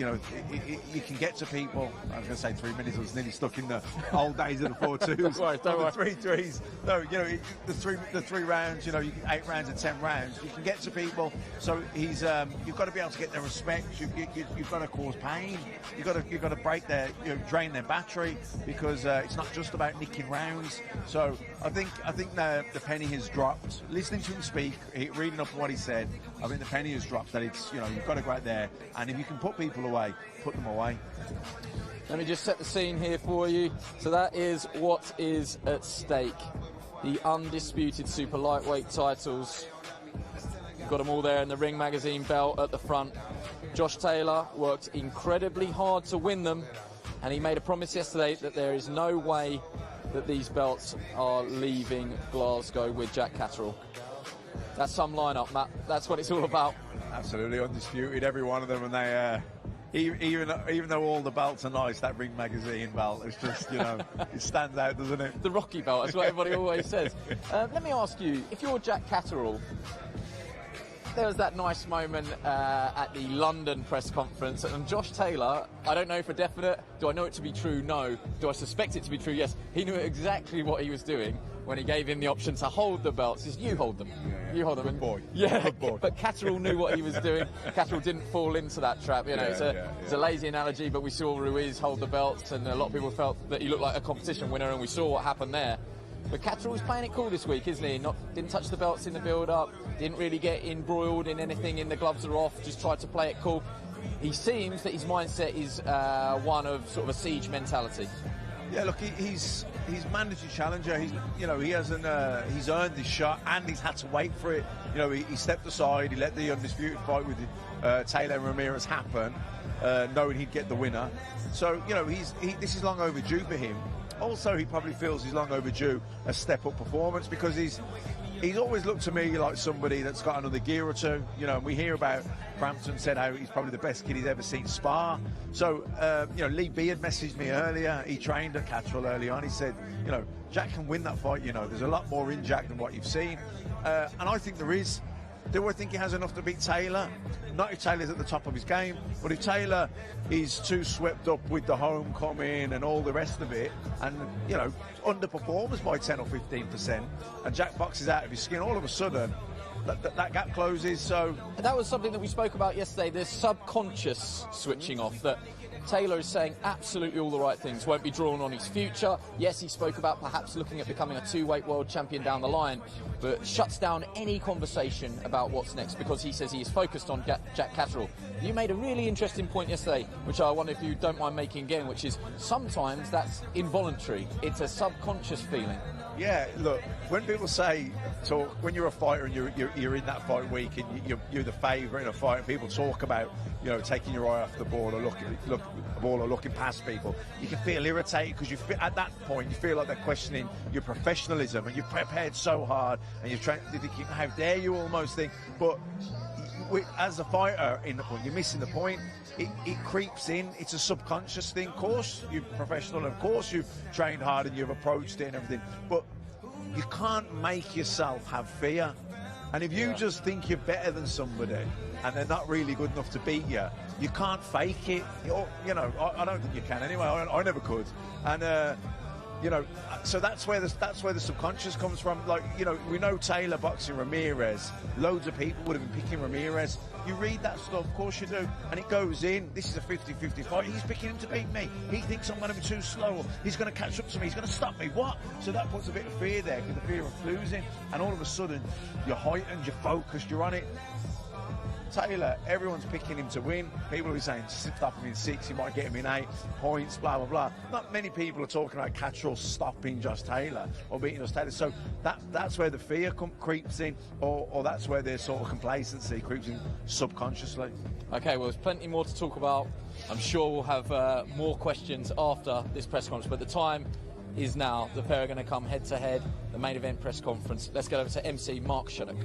you can get to people. I was going to say 3 minutes. I was nearly stuck in the old days of the 4-2s. Don't worry. 3 threes. No, you know, the three rounds. You know, 8 rounds and 10 rounds. You can get to people. So he's you've got to be able to get their respect. You've got to cause pain. You've got to break their, drain their battery, because it's not just about nicking rounds. So I think the penny has dropped. Listening to him speak, reading up what he said, I think the penny has dropped. That it's, you've got to go out there, and if you can put people away, put them away. Let me just set the scene here for you. So that is what is at stake. The undisputed super lightweight titles. You've got them all there in the Ring Magazine belt at the front. Josh Taylor worked incredibly hard to win them, and he made a promise yesterday that there is no way that these belts are leaving Glasgow with Jack Catterall. That's some lineup, Matt. That's what it's all about. Absolutely undisputed, every one of them, and they even though all the belts are nice, that Ring Magazine belt is just, it stands out, doesn't it? The Rocky belt, that's what everybody always says. Let me ask you, if you're Jack Catterall, there was that nice moment at the London press conference, and Josh Taylor, I don't know for definite, do I know it to be true? No. Do I suspect it to be true? Yes. He knew exactly what he was doing when he gave him the option to hold the belts. He says, you hold them. Yeah. You hold them. Good boy. Yeah, good boy. But Catterall knew what he was doing. Catterall didn't fall into that trap. It's a lazy analogy, but we saw Ruiz hold the belts, and a lot of people felt that he looked like a competition winner, and we saw what happened there. But Catterall's playing it cool this week, isn't he? Didn't touch the belts in the build-up, didn't really get embroiled in anything in the gloves are off, just tried to play it cool. He seems that his mindset is one of sort of a siege mentality. Yeah, look, he's mandatory challenger. He hasn't. He's earned his shot, and he's had to wait for it. He stepped aside. He let the undisputed fight with Taylor and Ramirez happen, knowing he'd get the winner. So this is long overdue for him. Also, he probably feels he's long overdue a step-up performance because he's always looked to me like somebody that's got another gear or two. And we hear about Crampton said how he's probably the best kid he's ever seen spar. So, Lee Beard messaged me earlier. He trained at Catterall early on. He said, Jack can win that fight. There's a lot more in Jack than what you've seen. And I think there is. Do I think he has enough to beat Taylor? Not if Taylor's at the top of his game, but if Taylor is too swept up with the homecoming and all the rest of it, and underperforms by 10 or 15%, and Jack boxes out of his skin, all of a sudden that gap closes. So that was something that we spoke about yesterday. The subconscious switching off that. Taylor is saying absolutely all the right things, won't be drawn on his future. Yes, he spoke about perhaps looking at becoming a two-weight world champion down the line, but shuts down any conversation about what's next because he says he is focused on Jack Catterall. You made a really interesting point yesterday, which I wonder if you don't mind making again, which is sometimes that's involuntary. It's a subconscious feeling. Yeah, look, when people when you're a fighter and you're in that fight week and you're the favourite in a fight, and people talk about taking your eye off the ball or looking past people, you can feel irritated because at that point you feel like they're questioning your professionalism and you've prepared so hard and you're thinking, how dare you, almost think. But as a fighter, you're missing the point. It creeps in. It's a subconscious thing. Of course, you're professional, and of course you've trained hard and you've approached it and everything. But you can't make yourself have fear. And if you just think you're better than somebody and they're not really good enough to beat you, you can't fake it. I don't think you can anyway. I never could. And so that's where the subconscious comes from. Like, we know Taylor boxing Ramirez. Loads of people would have been picking Ramirez. You read that stuff, of course you do, and it goes in. This is a 50-50 fight. He's picking him to beat me. He thinks I'm going to be too slow. He's going to catch up to me. He's going to stop me. What? So that puts a bit of fear there, because the fear of losing, and all of a sudden you're heightened, you're focused, you're on it. Taylor, everyone's picking him to win. People will be saying, stop him in 6, he might get him in 8 points, blah, blah, blah. Not many people are talking about Catterall stopping Josh Taylor or beating Josh Taylor. So that's where the fear creeps in, or that's where their sort of complacency creeps in subconsciously. Okay, well, there's plenty more to talk about. I'm sure we'll have more questions after this press conference, but the time is now. The pair are going to come head-to-head, the main event press conference. Let's get over to MC Mark Shudock.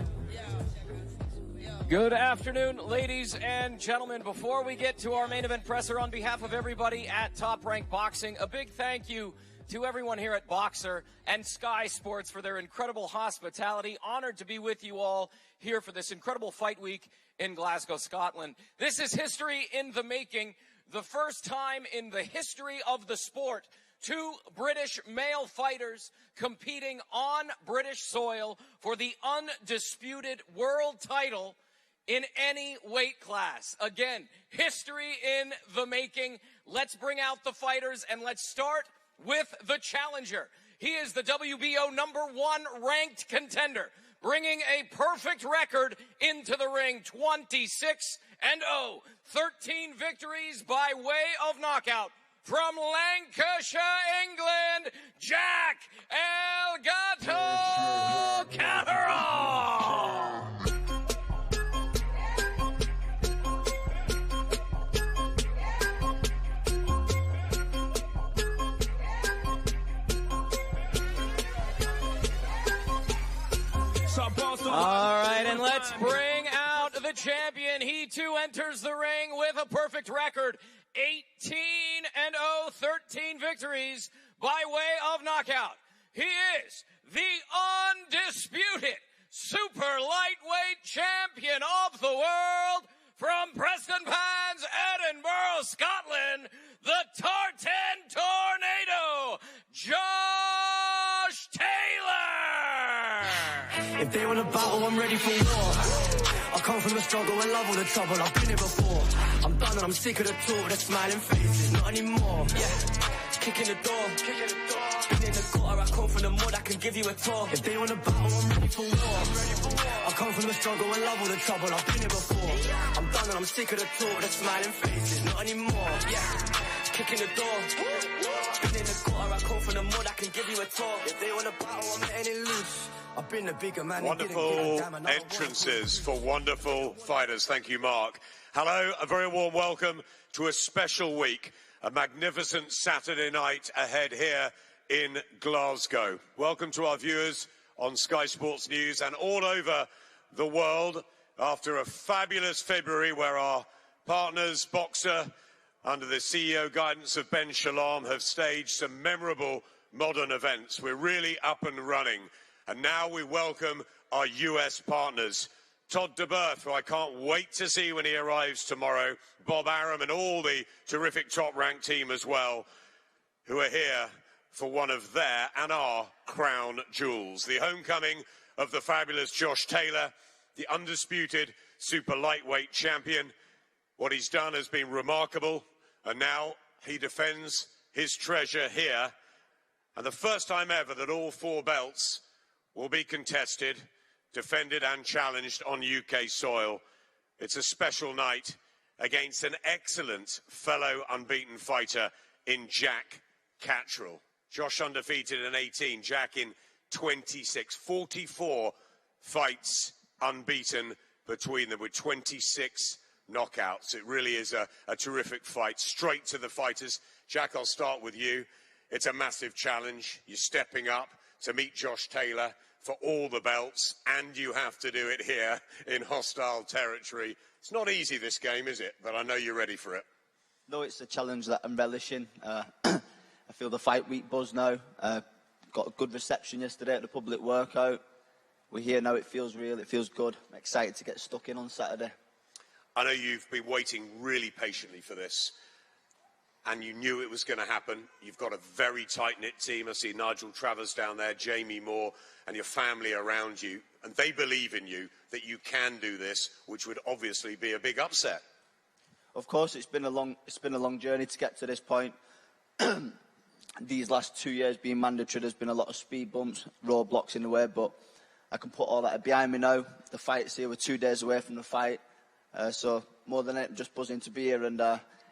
Good afternoon, ladies and gentlemen. Before we get to our main event presser, on behalf of everybody at Top Rank Boxing, a big thank you to everyone here at Boxer and Sky Sports for their incredible hospitality. Honored to be with you all here for this incredible fight week in Glasgow, Scotland. This is history in the making. The first time in the history of the sport, 2 British male fighters competing on British soil for the undisputed world title in any weight class. Again, history in the making. Let's bring out the fighters, and let's start with the challenger. He is the WBO #1 ranked contender, bringing a perfect record into the ring, 26-0, 13 victories by way of knockout. From Lancashire, England, Jack El Gato Catterall. All right, and let's bring out the champion. He too enters the ring with a perfect record, 18-0, 13 victories by way of knockout. He is the undisputed super lightweight champion of the world from Preston Pans, Edinburgh, Scotland, the Tartan Tornado, Josh Taylor. If they want a battle, I'm ready for war. I come from the struggle and love all the trouble. I've been here before. I'm done and I'm sick of the talk, the smiling faces, not anymore. Yeah, kicking the door. Been in the gutter, I come from the mud, I can give you a tour. If they want a battle, I'm ready for war. I come from the struggle and love all the trouble. I've been here before. I'm done and I'm sick of the talk, the smiling faces, not anymore. Yeah, kicking the door. Been in the gutter, I come from the mud, I can give you a talk. If they want to battle, I'm letting it loose. I've been the bigger man. Wonderful entrances for wonderful fighters. Thank you, Mark. Hello, a very warm welcome to a special week, a magnificent Saturday night ahead here in Glasgow. Welcome to our viewers on Sky Sports News and all over the world after a fabulous February where our partners, Boxer, under the CEO guidance of Ben Shalom, have staged some memorable modern events. We're really up and running. And now we welcome our US partners. Todd DeBerth, who I can't wait to see when he arrives tomorrow, Bob Arum and all the terrific top-ranked team as well, who are here for one of their and our crown jewels. The homecoming of the fabulous Josh Taylor, the undisputed super lightweight champion. What he's done has been remarkable, and now he defends his treasure here. And the first time ever that all 4 belts will be contested, defended and challenged on UK soil. It's a special night against an excellent fellow unbeaten fighter in Jack Catterall. Josh undefeated in 18, Jack in 26. 44 fights unbeaten between them with 26 knockouts. It really is a terrific fight. Straight to the fighters. Jack, I'll start with you. It's a massive challenge. You're stepping up to meet Josh Taylor for all the belts, and you have to do it here in hostile territory. It's not easy, this game, is it? But I know you're ready for it. No, it's a challenge that I'm relishing. I feel the fight week buzz now. Got a good reception yesterday at the public workout. We're here now, it feels real, it feels good. I'm excited to get stuck in on Saturday. I know you've been waiting really patiently for this, and you knew it was going to happen. You've got a very tight-knit team. I see Nigel Travers down there, Jamie Moore, and your family around you, and they believe in you, that you can do this, which would obviously be a big upset. Of course, it's been a long journey to get to this point. These last 2 years being mandatory, there's been a lot of speed bumps, roadblocks in the way, but I can put all that behind me now. The fight's here, we're 2 days away from the fight, so more than it, I'm just buzzing to be here and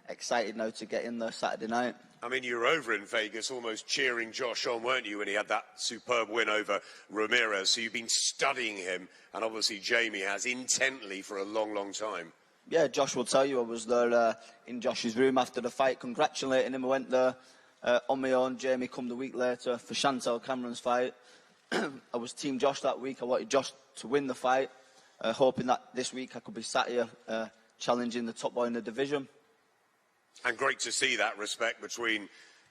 excited now to get in there Saturday night. I mean, you were over in Vegas almost cheering Josh on, weren't you, when he had that superb win over Ramirez? So you've been studying him, and obviously Jamie has, intently for a long, long time. Yeah, Josh will tell you I was there in Josh's room after the fight, congratulating him. I went there on my own. Jamie come the week later for Chantel Cameron's fight. I was Team Josh that week. I wanted Josh to win the fight, hoping that this week I could be sat here challenging the top boy in the division. And great to see that respect between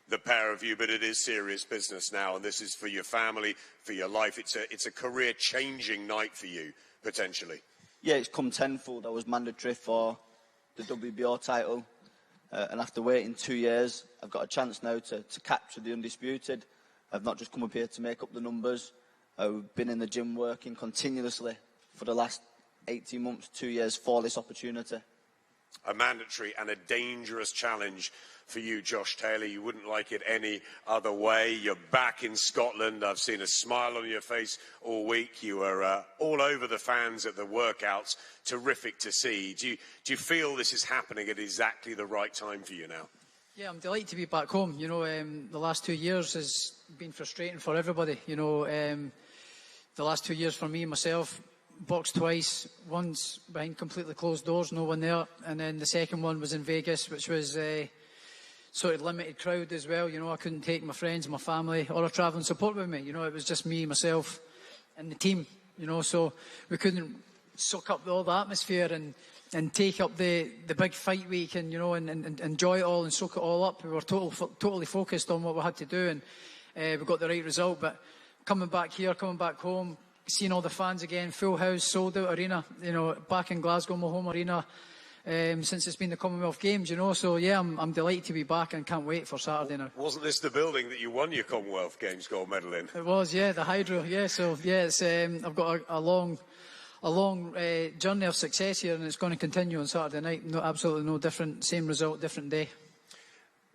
the pair of you, but it is serious business now, and this is for your family, for your life. It's a career-changing night for you, potentially. Yeah, it's come tenfold. I was mandatory for the WBO title, and after waiting 2 years, I've got a chance now to capture the undisputed. I've not just come up here to make up the numbers. I've been in the gym working continuously for the last 18 months, 2 years for this opportunity. A mandatory and a dangerous challenge for you, Josh Taylor. You wouldn't like it any other way. You're back in Scotland. I've seen a smile on your face all week. You were all over the fans at the workouts. Terrific to see. Do you feel this is happening at exactly the right time for you now? Yeah, I'm delighted to be back home. You know, the last 2 years has been frustrating for everybody. You know, the last 2 years for me, myself, boxed twice, once behind completely closed doors, no one there, and then the second one was in Vegas, which was sort of limited crowd as well. You know, I couldn't take my friends, my family, or a travelling support with me. You know, it was just me, myself, and the team. You know, so we couldn't suck up all the atmosphere and take up the big fight week and, you know, and enjoy it all and soak it all up. We were totally focused on what we had to do, and we got the right result. But coming back here, coming back home, seeing all the fans again, full house, sold out arena, you know, back in Glasgow, my home arena, since it's been the Commonwealth Games, you know. So yeah, I'm delighted to be back and can't wait for Saturday now. Wasn't this the building that you won your Commonwealth Games gold medal in? It was, yeah, the Hydro, yeah. So yeah, it's I've got a long journey of success here, and it's going to continue on Saturday night. No, absolutely no different, same result, different day.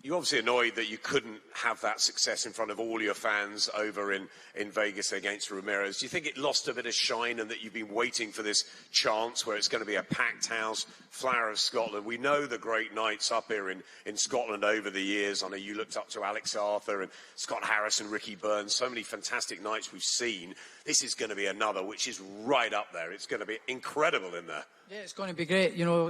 You're obviously annoyed that you couldn't have that success in front of all your fans over in Vegas against Ramirez. Do you think it lost a bit of shine and that you've been waiting for this chance where it's going to be a packed house, Flower of Scotland? We know the great nights up here in Scotland over the years. I know you looked up to Alex Arthur and Scott Harris and Ricky Burns. So many fantastic nights we've seen. This is going to be another, which is right up there. It's going to be incredible in there. Yeah, it's going to be great. You know,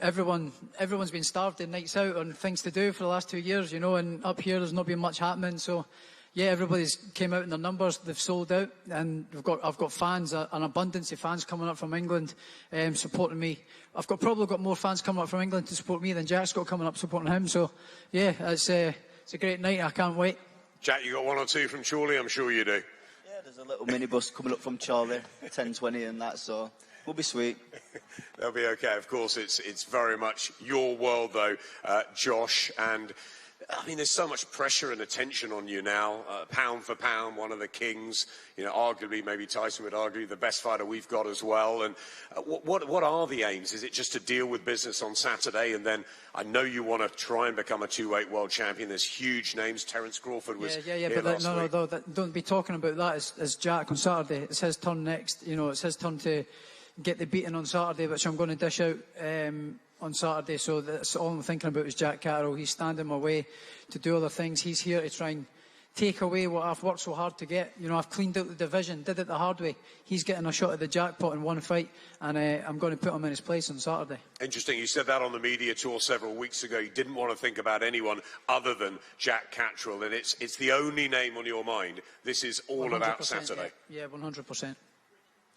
everyone's been starved in nights out and things to do for the last 2 years, you know, and up here there's not been much happening. So, yeah, everybody's came out in their numbers. They've sold out, and I've got fans, an abundance of fans coming up from England supporting me. I've probably got more fans coming up from England to support me than Jack's got coming up supporting him. So, yeah, it's a great night. I can't wait. Jack, you got one or two from Chorley? I'm sure you do. Yeah, there's a little minibus coming up from Chorley, 10:20 and that, so we'll be sweet. They'll be okay. Of course, it's very much your world, though, Josh. And I mean, there's so much pressure and attention on you now. Pound for pound, one of the kings. You know, arguably, maybe Tyson would argue, the best fighter we've got as well. And what are the aims? Is it just to deal with business on Saturday? And then I know you want to try and become a 2-weight world champion. There's huge names. Terence Crawford was here last week. No, don't be talking about that as Jack on Saturday. It's his turn next. You know, it's his turn to get the beating on Saturday, which I'm going to dish out on Saturday. So that's all I'm thinking about is Jack Catterall. He's standing my way to do other things. He's here to try and take away what I've worked so hard to get. You know, I've cleaned out the division, did it the hard way. He's getting a shot at the jackpot in one fight, and I'm going to put him in his place on Saturday. Interesting. You said that on the media tour several weeks ago. You didn't want to think about anyone other than Jack Catterall, and it's the only name on your mind. This is all about Saturday. Yeah, 100%.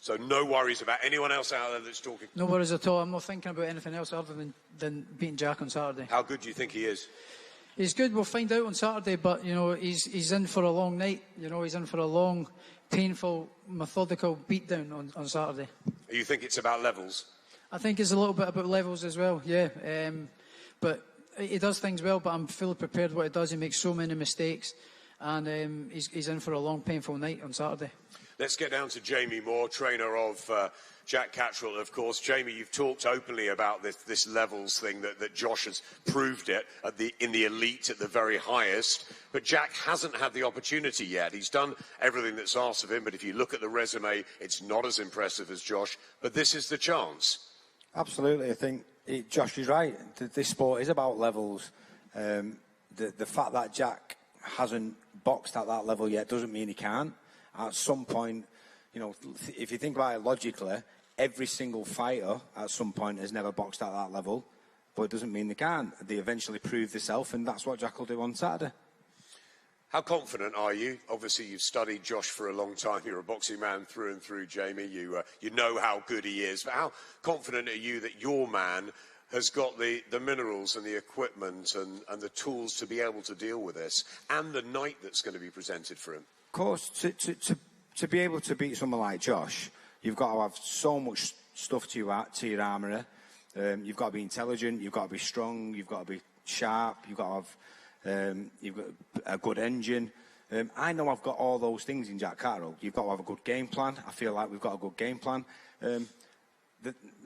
So no worries about anyone else out there that's talking? No worries at all. I'm not thinking about anything else other than beating Jack on Saturday. How good do you think he is? He's good. We'll find out on Saturday, but, you know, he's in for a long night. You know, he's in for a long, painful, methodical beatdown on Saturday. You think it's about levels? I think it's a little bit about levels as well, yeah. But he does things well, but I'm fully prepared what he does. He makes so many mistakes, and he's in for a long, painful night on Saturday. Let's get down to Jamie Moore, trainer of Jack Catterall, of course. Jamie, you've talked openly about this levels thing, that Josh has proved it in the elite at the very highest. But Jack hasn't had the opportunity yet. He's done everything that's asked of him, but if you look at the resume, it's not as impressive as Josh. But this is the chance. Absolutely. I think Josh is right. This sport is about levels. The fact that Jack hasn't boxed at that level yet doesn't mean he can't. At some point, you know, if you think about it logically, every single fighter at some point has never boxed at that level, but it doesn't mean they can't. They eventually prove themselves, and that's what Jack will do on Saturday. How confident are you? Obviously, you've studied Josh for a long time. You're a boxing man through and through, Jamie. You know how good he is. But how confident are you that your man has got the minerals and the equipment and the tools to be able to deal with this, and the night that's going to be presented for him? Of course, to be able to beat someone like Josh, you've got to have so much stuff to your armoury. You've got to be intelligent, you've got to be strong, you've got to be sharp, you've got to have you've got a good engine. I know I've got all those things in Jack Catterall. You've got to have a good game plan. I feel like we've got a good game plan.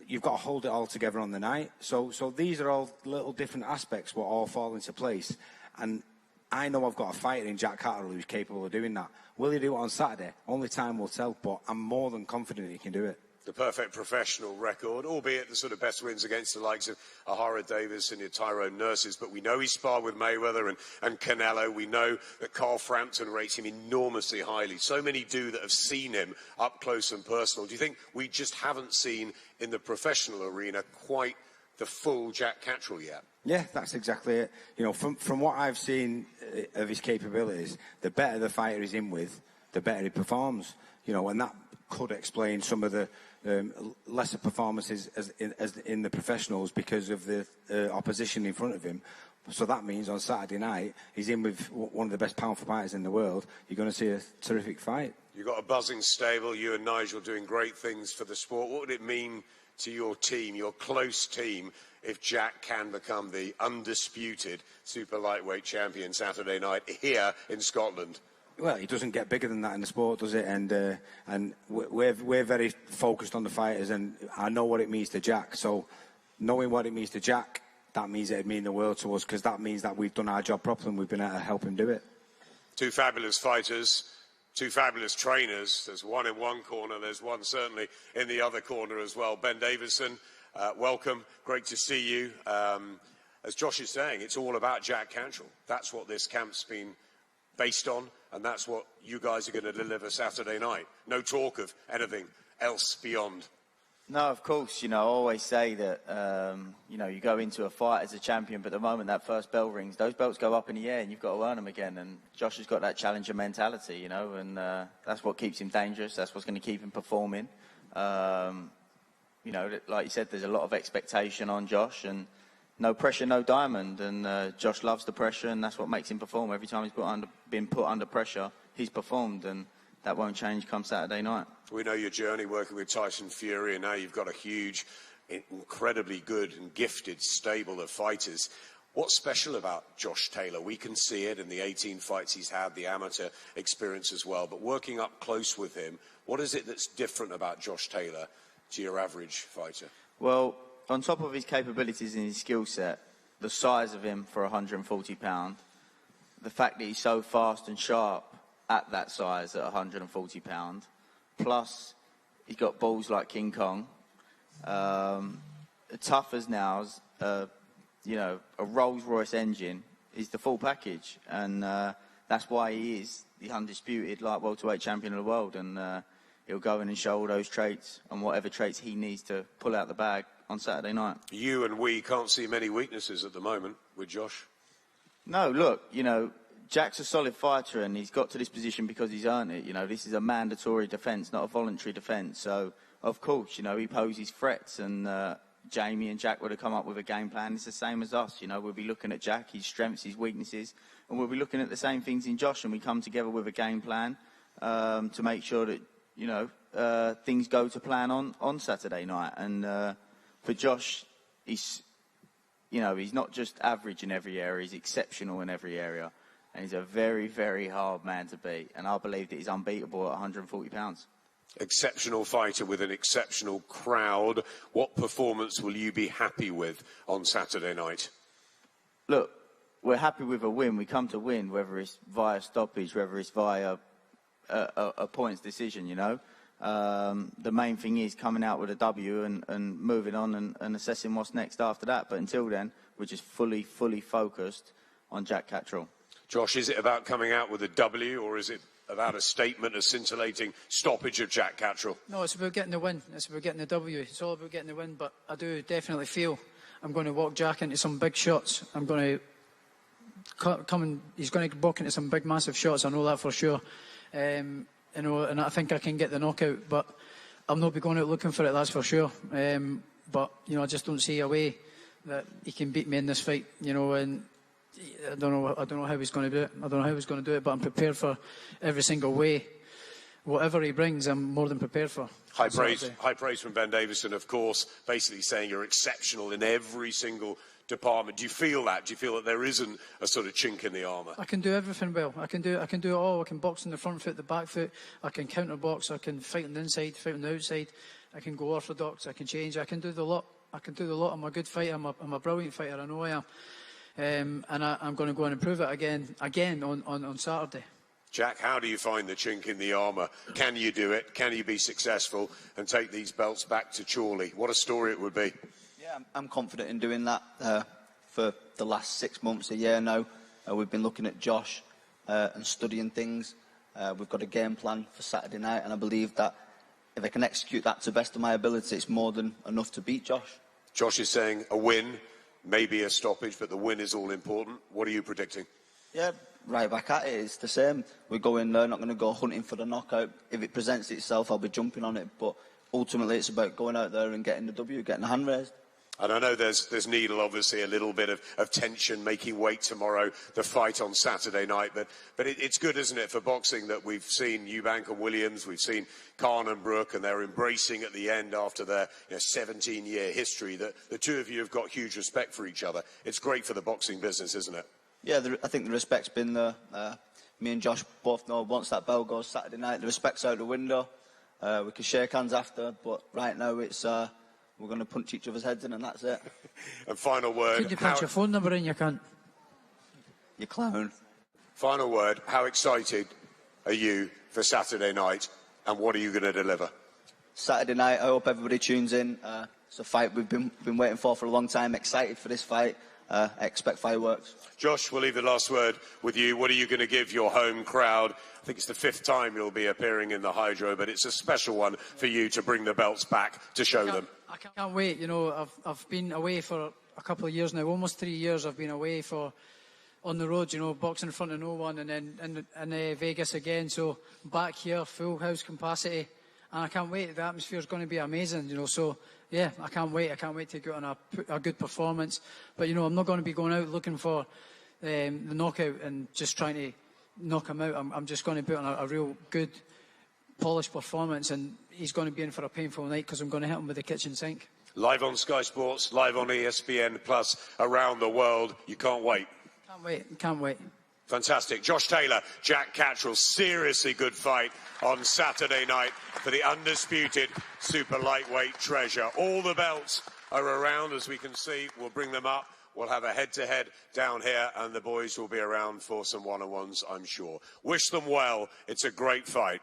You've got to hold it all together on the night. So these are all little different aspects what all fall into place. And I know I've got a fighter in Jack Catterall who's capable of doing that. Will he do it on Saturday? Only time will tell, but I'm more than confident he can do it. The perfect professional record, albeit the sort of best wins against the likes of Ahara Davis and your Tyrone Nurses, but we know he sparred with Mayweather and Canelo. We know that Carl Frampton rates him enormously highly. So many do that have seen him up close and personal. Do you think we just haven't seen in the professional arena quite the full Jack Catterall yet? Yeah, that's exactly it. You know, from what I've seen of his capabilities, the better the fighter is in with, the better he performs. You know, and that could explain some of the lesser performances as in the professionals because of the opposition in front of him. So that means on Saturday night, he's in with one of the best pound for fighters in the world. You're going to see a terrific fight. You've got a buzzing stable. You and Nigel doing great things for the sport. What would it mean to your team, your close team, if Jack can become the undisputed super lightweight champion Saturday night here in Scotland? Well, it doesn't get bigger than that in the sport, does it? And we're very focused on the fighters, and I know what it means to Jack. So knowing what it means to Jack, that means it'd mean the world to us, because that means that we've done our job properly and we've been able to help him do it. Two fabulous fighters, two fabulous trainers. There's one in one corner, there's one certainly in the other corner as well. Ben Davison, welcome, great to see you. As Josh is saying, it's all about Jack Catterall. That's what this camp's been based on, and that's what you guys are going to deliver Saturday night. No talk of anything else beyond. No, of course. You know, I always say that, you know, you go into a fight as a champion, but the moment that first bell rings, those belts go up in the air and you've got to earn them again. And Josh has got that challenger mentality, you know, and that's what keeps him dangerous. That's what's going to keep him performing. You know, like you said, there's a lot of expectation on Josh, and no pressure, no diamond. And Josh loves the pressure, and that's what makes him perform. Every time he's been put under pressure, he's performed, and that won't change come Saturday night. We know your journey working with Tyson Fury, and now you've got a huge, incredibly good and gifted stable of fighters. What's special about Josh Taylor? We can see it in the 18 fights he's had, the amateur experience as well. But working up close with him, what is it that's different about Josh Taylor to your average fighter? Well, on top of his capabilities and his skill set, the size of him for 140 pounds, the fact that he's so fast and sharp at that size at 140 pounds, plus he's got balls like King Kong, tough as nails, you know, a Rolls-Royce engine is the full package, and that's why he is the undisputed light welterweight champion of the world, and he'll go in and show all those traits and whatever traits he needs to pull out the bag on Saturday night. You and we can't see many weaknesses at the moment with Josh. No, look, you know, Jack's a solid fighter, and he's got to this position because he's earned it. You know, this is a mandatory defence, not a voluntary defence. So, of course, you know, he poses threats, and Jamie and Jack would have come up with a game plan. It's the same as us. You know, we'll be looking at Jack, his strengths, his weaknesses, and we'll be looking at the same things in Josh, and we come together with a game plan to make sure that, you know, things go to plan on Saturday night. And for Josh, he's, you know, he's not just average in every area, he's exceptional in every area. And he's a very, very hard man to beat. And I believe that he's unbeatable at 140 pounds. Exceptional fighter with an exceptional crowd. What performance will you be happy with on Saturday night? Look, we're happy with a win. We come to win, whether it's via stoppage, whether it's via a points decision, you know. The main thing is coming out with a W and moving on and assessing what's next after that. But until then, we're just fully focused on Jack Catterall. Josh, is it about coming out with a W, or is it about a statement, a scintillating stoppage of Jack Catterall? No, it's about getting the win. It's about getting the W. It's all about getting the win. But I do definitely feel I'm going to walk Jack into some big shots. I'm going to come and he's going to walk into some big, massive shots. I know that for sure. You know, and I think I can get the knockout. But I'll not be going out looking for it. That's for sure. But you know, I just don't see a way that he can beat me in this fight. You know, and I don't know how he's going to do it. I don't know how he's going to do it, but I'm prepared for every single way. Whatever he brings, I'm more than prepared for. High praise from Ben Davison, of course, basically saying you're exceptional in every single department. Do you feel that? Do you feel that there isn't a sort of chink in the armour? I can do everything well. I can do it all. I can box on the front foot, the back foot. I can counter box. I can fight on the inside, fight on the outside. I can go orthodox. I can change. I can do the lot. I'm a good fighter. I'm a brilliant fighter. I know I am. And I'm going to go and improve it again on Saturday. Jack, how do you find the chink in the armour? Can you do it? Can you be successful and take these belts back to Chorley? What a story it would be. Yeah, I'm confident in doing that. For the last 6 months, a year now, we've been looking at Josh and studying things. We've got a game plan for Saturday night, and I believe that if I can execute that to the best of my ability, it's more than enough to beat Josh. Josh is saying a win, maybe a stoppage, but the win is all important. What are you predicting? Yeah, right back at it. It's the same. We go in there, not going to go hunting for the knockout. If it presents itself, I'll be jumping on it. But ultimately, it's about going out there and getting the W, getting the hand raised. And I know there's needle, obviously, a little bit of tension, making weight tomorrow, the fight on Saturday night. But it's good, isn't it, for boxing that we've seen Eubank and Williams, we've seen Khan and Brook, and they're embracing at the end after their 17-year history, that the two of you have got huge respect for each other. It's great for the boxing business, isn't it? Yeah, I think the respect's been there. Me and Josh both know once that bell goes Saturday night, the respect's out the window. We can shake hands after, but right now it's we're going to punch each other's heads in, and that's it. And final word. Could you punch your phone number in, you cunt? You clown. Final word. How excited are you for Saturday night, and what are you going to deliver? Saturday night, I hope everybody tunes in. It's a fight we've been waiting for a long time. Excited for this fight. I expect fireworks. Josh, we'll leave the last word with you. What are you going to give your home crowd? I think it's the 5th time you'll be appearing in the Hydro, but it's a special one for you to bring the belts back to show them. I can't wait. You know, I've been away for a couple of years now, almost 3 years. I've been away on the road, you know, boxing in front of no one, and then in Vegas again. So back here, full house capacity, and I can't wait. The atmosphere is going to be amazing, you know. So yeah, I can't wait. I can't wait to go on a good performance. But you know, I'm not going to be going out looking for the knockout and just trying to knock him out. I'm just going to put on a real good, polished performance, and he's going to be in for a painful night because I'm going to hit him with the kitchen sink. Live on Sky Sports, live on ESPN Plus around the world. You can't wait. Can't wait. Can't wait. Fantastic. Josh Taylor, Jack Catterall, seriously good fight on Saturday night for the undisputed super lightweight treasure. All the belts are around, as we can see. We'll bring them up. We'll have a head-to-head down here, and the boys will be around for some one-on-ones, I'm sure. Wish them well. It's a great fight.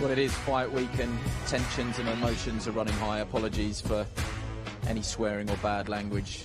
Well, it is fight week and tensions and emotions are running high. Apologies for any swearing or bad language.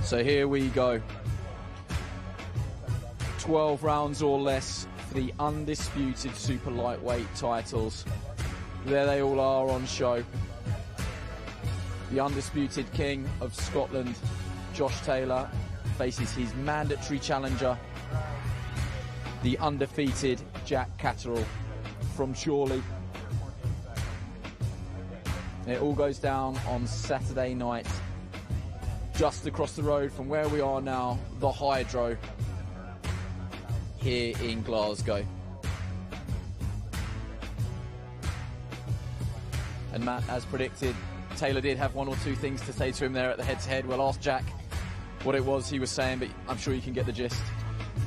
So here we go. 12 rounds or less for the undisputed super lightweight titles. There they all are on show. The undisputed king of Scotland, Josh Taylor, faces his mandatory challenger, the undefeated Jack Catterall from Chorley. It all goes down on Saturday night, just across the road from where we are now, the Hydro, here in Glasgow. And Matt, as predicted, Taylor did have one or two things to say to him there at the head-to-head. We'll ask Jack what it was he was saying, but I'm sure you can get the gist.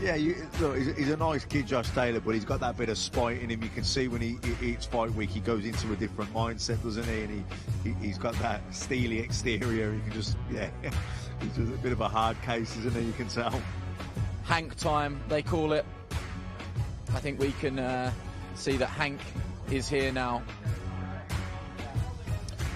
Yeah, look, he's a nice kid, Josh Taylor, but he's got that bit of spite in him. You can see when it's fight week, he goes into a different mindset, doesn't he? And he's got that steely exterior. You can just, yeah, he's just a bit of a hard case, isn't he? You can tell. Hank time, they call it. I think we can see that Hank is here now.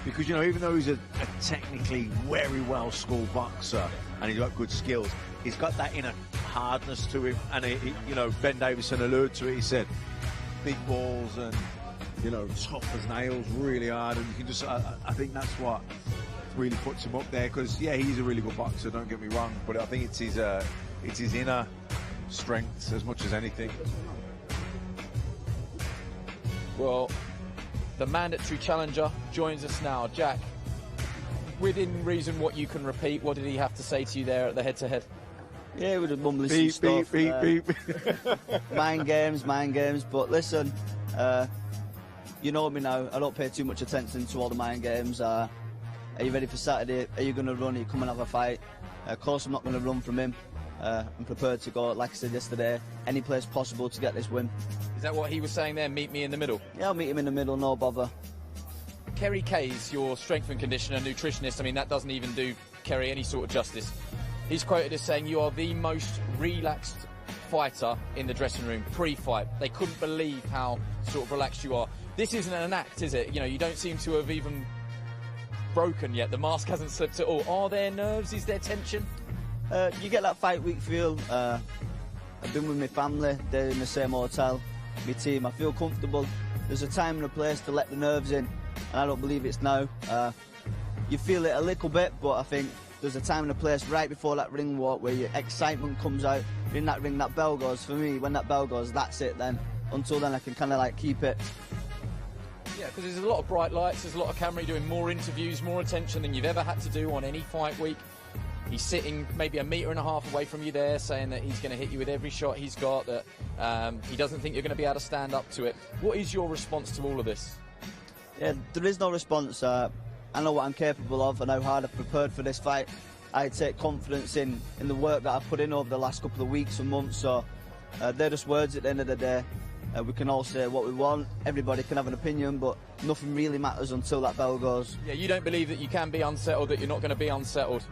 Because, you know, even though he's a technically very well-schooled boxer and he's got good skills, he's got that inner hardness to him. And, you know, Ben Davison alluded to it. He said big balls and, you know, tough as nails, really hard. And you can just, I think that's what really puts him up there. Because, yeah, he's a really good boxer, don't get me wrong. But I think it's his inner strength as much as anything. Well, the mandatory challenger joins us now. Jack, within reason what you can repeat, what did he have to say to you there at the head-to-head? Yeah, we just mumbling some stuff. Beep. Mind games, but listen, you know me now, I don't pay too much attention to all the mind games. Are you ready for Saturday? Are you going to run? Are you come and have a fight? Of course I'm not going to run from him. I'm prepared to go, like I said yesterday, any place possible to get this win. Is that what he was saying there, meet me in the middle? Yeah, I'll meet him in the middle, no bother. Kerry Kayes, your strength and conditioner, nutritionist, I mean, that doesn't even do Kerry any sort of justice. He's quoted as saying you are the most relaxed fighter in the dressing room pre-fight. They couldn't believe how sort of relaxed you are. this isn't an act, is it? You know, you don't seem to have even broken yet. The mask hasn't slipped at all. Are there nerves? Is there tension? You get that fight week feel. I've been with my family, they're in the same hotel, my team. I feel comfortable. There's a time and a place to let the nerves in, and I don't believe it's now. You feel it a little bit, but I think there's a time and a place right before that ring walk where your excitement comes out. In that ring, that bell goes. For me, when that bell goes, that's it then. Until then, I can kind of like keep it. Yeah, because there's a lot of bright lights, there's a lot of camera, you're doing more interviews, more attention than you've ever had to do on any fight week. He's sitting maybe 1.5 meters away from you there, saying that he's going to hit you with every shot he's got, that he doesn't think you're going to be able to stand up to it. What is your response to all of this? Yeah, there is no response. I know what I'm capable of and how hard I've prepared for this fight. I take confidence in the work that I've put in over the last couple of weeks and months, so they're just words at the end of the day. We can all say what we want, everybody can have an opinion, but nothing really matters until that bell goes. Yeah, you don't believe that you can be unsettled, that you're not going to be unsettled?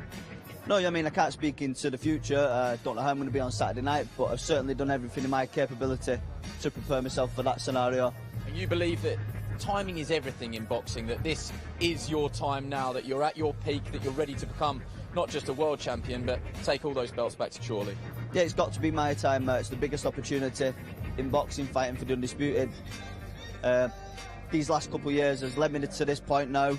No, I mean, I can't speak into the future. Don't know how I'm going to be on Saturday night, but I've certainly done everything in my capability to prepare myself for that scenario. And you believe that timing is everything in boxing, that this is your time now, that you're at your peak, that you're ready to become not just a world champion, but take all those belts back to Chorley? Yeah, it's got to be my time. It's the biggest opportunity in boxing, fighting for the undisputed. These last couple of years has led me to this point now.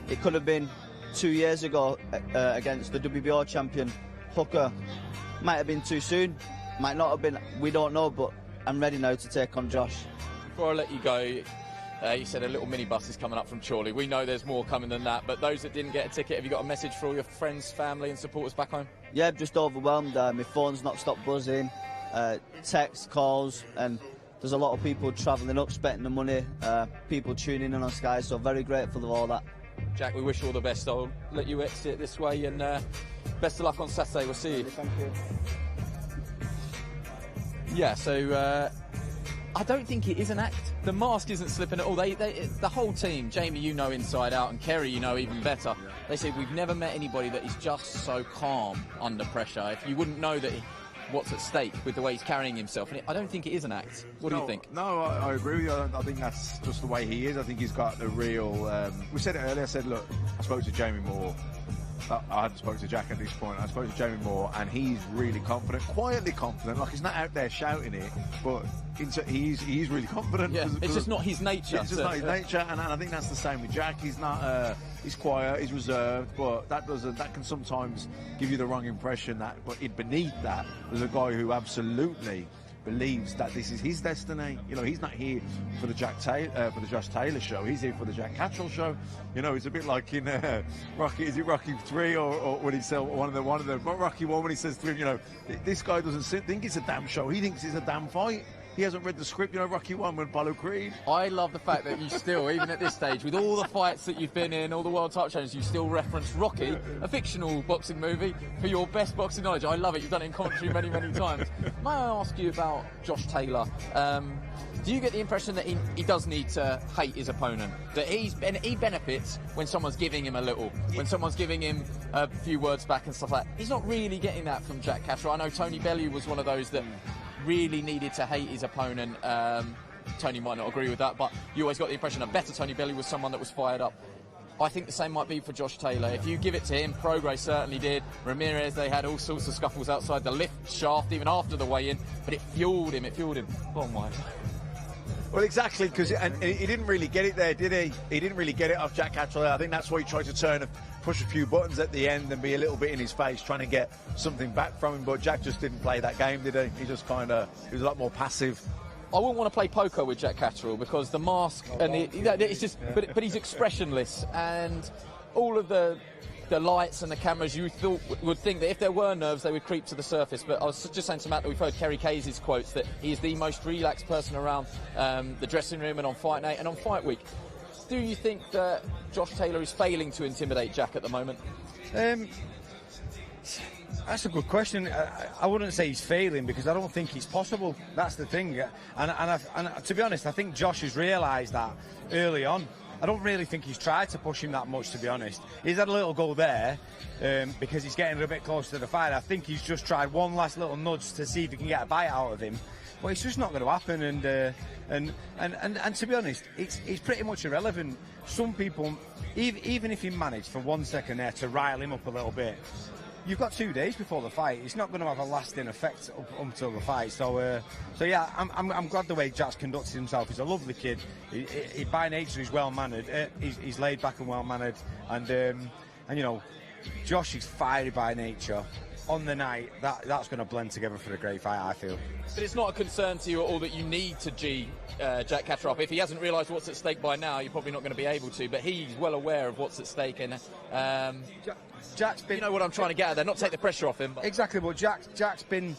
It could have been 2 years ago against the WBO champion Hooker. Might have been too soon, might not have been, we don't know, but I'm ready now to take on Josh. Before I let you go, you said a little minibus is coming up from Chorley. We know there's more coming than that, but those that didn't get a ticket, have you got a message for all your friends, family and supporters back home? Yeah, I'm just overwhelmed. My phone's not stopped buzzing, texts, calls, and there's a lot of people travelling up, spending the money, people tuning in on Sky, so very grateful of all that. Jack, we wish you all the best. I'll let you exit this way, and best of luck on Saturday. We'll see you. Thank you. Yeah, so I don't think it is an act. The mask isn't slipping at all. The whole team, Jamie, you know inside out, and Kerry, you know even better. They said we've never met anybody that is just so calm under pressure. If you wouldn't know that what's at stake with the way he's carrying himself, and I don't think it is an act. What do you think? No, I agree with you. I think that's just the way he is. I think he's got the real... we said it earlier. I said, look, I spoke to Jamie Moore. I hadn't spoken to Jack at this point. I spoke to Jamie Moore, and he's really confident, quietly confident. Like, he's not out there shouting it, but he's really confident. Yeah, it's just not his nature. It's just not his nature, and I think that's the same with Jack. He's not... he's quiet, he's reserved, but that can sometimes give you the wrong impression that, but beneath that, there's a guy who absolutely believes that this is his destiny. You know, he's not here for the Josh Taylor show. He's here for the Jack Catterall show. You know, it's a bit like in Rocky. Is it Rocky 3 or when he said one of the Rocky 1 when he says to him, you know, this guy doesn't think it's a damn show. He thinks it's a damn fight. He hasn't read the script, you know, Rocky 1 with Apollo Creed. I love the fact that you still, even at this stage, with all the fights that you've been in, all the world title challenges, you still reference Rocky, a fictional boxing movie, for your best boxing knowledge. I love it. You've done it in commentary many, many times. May I ask you about Josh Taylor? Do you get the impression that he does need to hate his opponent? That he benefits when someone's giving him a little, when someone's giving him a few words back and stuff like that. He's not really getting that from Jack Catterall. I know Tony Bellew was one of those that really needed to hate his opponent. Tony might not agree with that, but you always got the impression a better Tony Bellew was someone that was fired up. I think the same might be for Josh Taylor. If you give it to him, Prograis certainly did. Ramirez, they had all sorts of scuffles outside the lift shaft, even after the weigh-in, but it fueled him. Oh my. Well, exactly, because he didn't really get it there, did he? He didn't really get it off Jack Catterall. I think that's why he tried to push a few buttons at the end and be a little bit in his face, trying to get something back from him. But Jack just didn't play that game, did he? He just he was a lot more passive. I wouldn't want to play poker with Jack Catterall because the mask it's just, but he's expressionless, and all of the lights and the cameras, you would think that if there were nerves, they would creep to the surface. But I was just saying to Matt that we've heard Kerry Casey's quotes that he is the most relaxed person around the dressing room and on fight night and on fight week. Do you think that Josh Taylor is failing to intimidate Jack at the moment? That's a good question. I wouldn't say he's failing because I don't think it's possible. That's the thing. And to be honest, I think Josh has realised that early on. I don't really think he's tried to push him that much, to be honest. He's had a little go there because he's getting a bit closer to the fight. I think he's just tried one last little nudge to see if he can get a bite out of him. but it's just not going to happen. And to be honest, it's pretty much irrelevant. Some people, even if he managed for 1 second there to rile him up a little bit, you've got 2 days before the fight. It's not going to have a lasting effect up until the fight. So yeah, I'm glad the way Jack's conducted himself. He's a lovely kid. He by nature is well mannered. He's laid back and well mannered. And you know, Josh is fiery by nature. On the night, that's going to blend together for a great fight, I feel. But it's not a concern to you at all that you need to Jack Catterall. If he hasn't realised what's at stake by now, you're probably not going to be able to. But he's well aware of what's at stake, and Jack's been. You know what I'm trying to get at there. Not take the pressure off him. But. Exactly, but Jack's been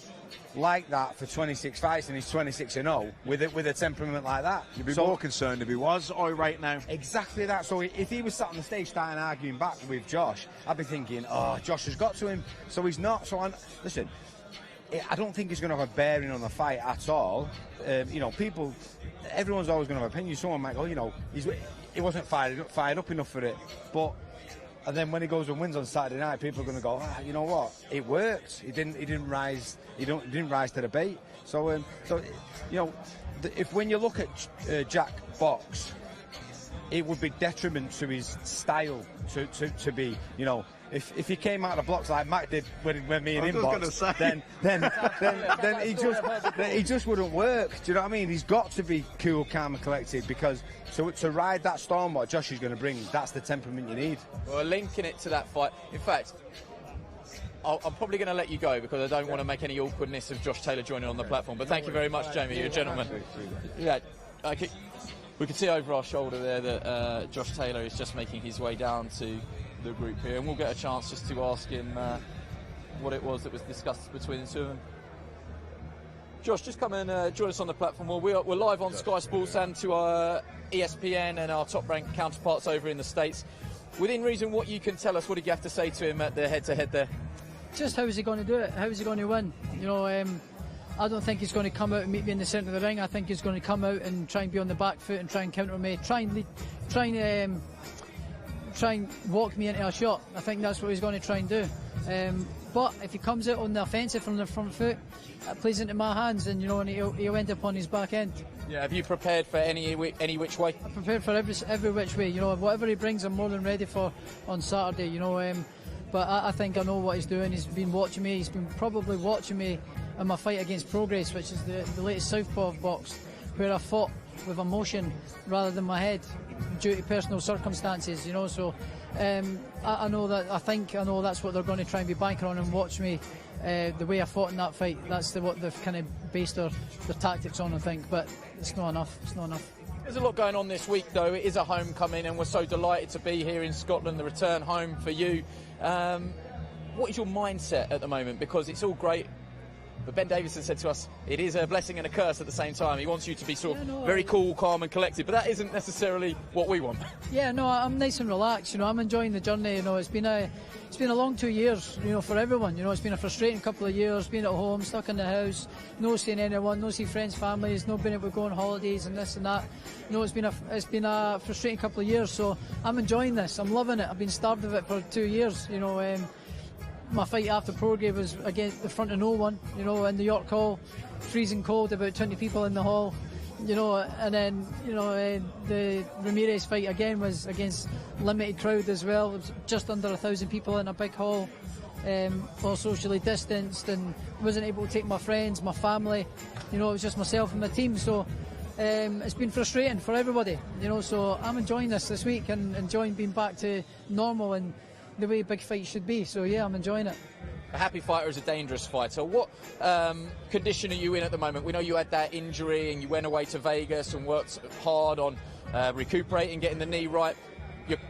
like that for 26 fights, and he's 26-0 with a temperament like that. You'd be more concerned if he was right now. Exactly that. So if he was sat on the stage starting arguing back with Josh, I'd be thinking, oh, Josh has got to him. So he's not. So listen, I don't think he's going to have a bearing on the fight at all. You know, everyone's always going to have an opinion. Someone might go, you know, he wasn't fired up enough for it, but. And then when he goes and wins on Saturday night, people are going to go, you know what? It worked. He didn't rise to the bait. So you know, when you look at Jack box, it would be detriment to his style to be, you know. If he came out of the blocks like Mac did when me and him boxed, then he just wouldn't work. Do you know what I mean? He's got to be cool, calm, and collected, because to ride that storm what Josh is going to bring, that's the temperament you need. Well, linking it to that fight. In fact, I'm probably going to let you go because I don't want to make any awkwardness of Josh Taylor joining on the platform. But thank you very much, Jamie. You're a gentleman. Yeah. Okay. We can see over our shoulder there that Josh Taylor is just making his way down to the group here, and we'll get a chance just to ask him what it was that was discussed between the two of them. Josh, just come and join us on the platform. Well, we're live on Sky Sports and to our ESPN and our top-ranked counterparts over in the States. Within reason, what you can tell us, what did you have to say to him at the head-to-head there? Just how is he going to do it? How is he going to win? You know, I don't think he's going to come out and meet me in the centre of the ring. I think he's going to come out and try and be on the back foot and try and counter me, try and walk me into a shot. I think that's what he's going to try and do. But if he comes out on the offensive from the front foot, that plays into my hands, and you know, and he'll end up on his back end. Yeah, have you prepared for any which way? I'm prepared for every which way. You know, whatever he brings, I'm more than ready for on Saturday. You know, but I think I know what he's doing. He's been watching me. He's been probably watching me in my fight against Progress, which is the latest southpaw I've boxed, where I fought with emotion rather than my head due to personal circumstances, you know. So I know that's what they're going to try and be banking on and watch me the way I fought in that fight. That's what they've kind of based their tactics on, I think. But it's not enough. It's not enough. There's a lot going on this week, though. It is a homecoming, and we're so delighted to be here in Scotland, the return home for you. What is your mindset at the moment? Because it's all great, but Ben Davison said to us, it is a blessing and a curse at the same time. He wants you to be very cool, calm and collected, but that isn't necessarily what we want. Yeah, no, I'm nice and relaxed. You know, I'm enjoying the journey. You know, it's been a long 2 years, you know, for everyone. You know, it's been a frustrating couple of years, being at home, stuck in the house, no seeing anyone, no seeing friends, families, no being able to go on holidays and this and that. You know, it's been a frustrating couple of years, so I'm enjoying this. I'm loving it. I've been starved of it for 2 years, you know. My fight after Prograde was against the front of no one, you know, in the York Hall, freezing cold, about 20 people in the hall, you know, and then, you know, the Ramirez fight again was against limited crowd as well. It was just under 1,000 people in a big hall, all socially distanced, and wasn't able to take my friends, my family, you know, it was just myself and my team. So it's been frustrating for everybody, you know, so I'm enjoying this week and enjoying being back to normal and the way big fights should be. So yeah, I'm enjoying it. A happy fighter is a dangerous fighter. What condition are you in at the moment? We know you had that injury and you went away to Vegas and worked hard on recuperating, getting the knee right.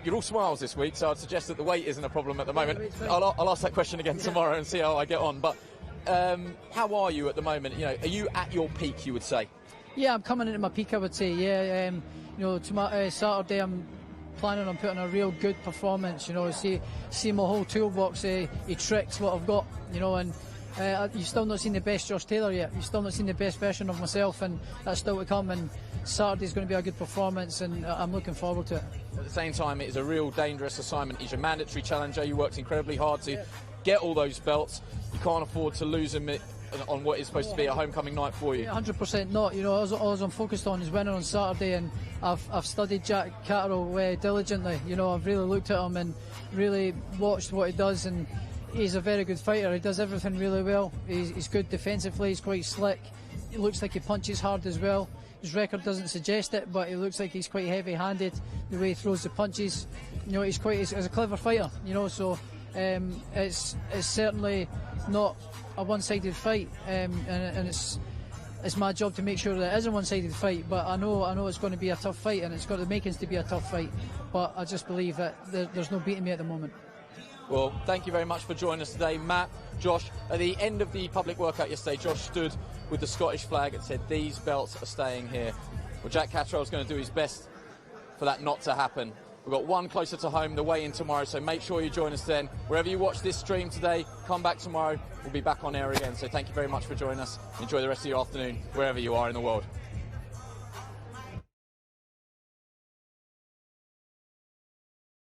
You're all smiles this week, so I'd suggest that the weight isn't a problem at the moment. I'll ask that question again tomorrow and see how I get on. But how are you at the moment? You know, are you at your peak, you would say? Yeah, I'm coming into my peak, I would say. Yeah, you know, Saturday I'm planning on putting a real good performance, you know, see my whole toolbox, he tricks what I've got, you know, and you've still not seen the best Josh Taylor yet. You've still not seen the best version of myself, and that's still to come, and Saturday's going to be a good performance, and I'm looking forward to it. At the same time, it is a real dangerous assignment. He's your mandatory challenger. You worked incredibly hard to get all those belts. You can't afford to lose them on what is supposed to be a homecoming night for you? 100% not. You know, all I'm focused on is winning on Saturday, and I've studied Jack Catterall diligently. You know, I've really looked at him and really watched what he does, and he's a very good fighter. He does everything really well. He's good defensively. He's quite slick. It looks like he punches hard as well. His record doesn't suggest it, but it looks like he's quite heavy-handed. The way he throws the punches, you know, he's a clever fighter. You know, so it's certainly not a one-sided fight, and it's my job to make sure that it is a one-sided fight. But I know it's going to be a tough fight, and it's got the makings to be a tough fight. But I just believe that there's no beating me at the moment. Well, thank you very much for joining us today, Matt, Josh. At the end of the public workout yesterday, Josh stood with the Scottish flag and said, "These belts are staying here." Well, Jack Catterall is going to do his best for that not to happen. We've got one closer to home, the weigh-in tomorrow, so make sure you join us then. Wherever you watch this stream today, come back tomorrow. We'll be back on air again. So thank you very much for joining us. Enjoy the rest of your afternoon, wherever you are in the world.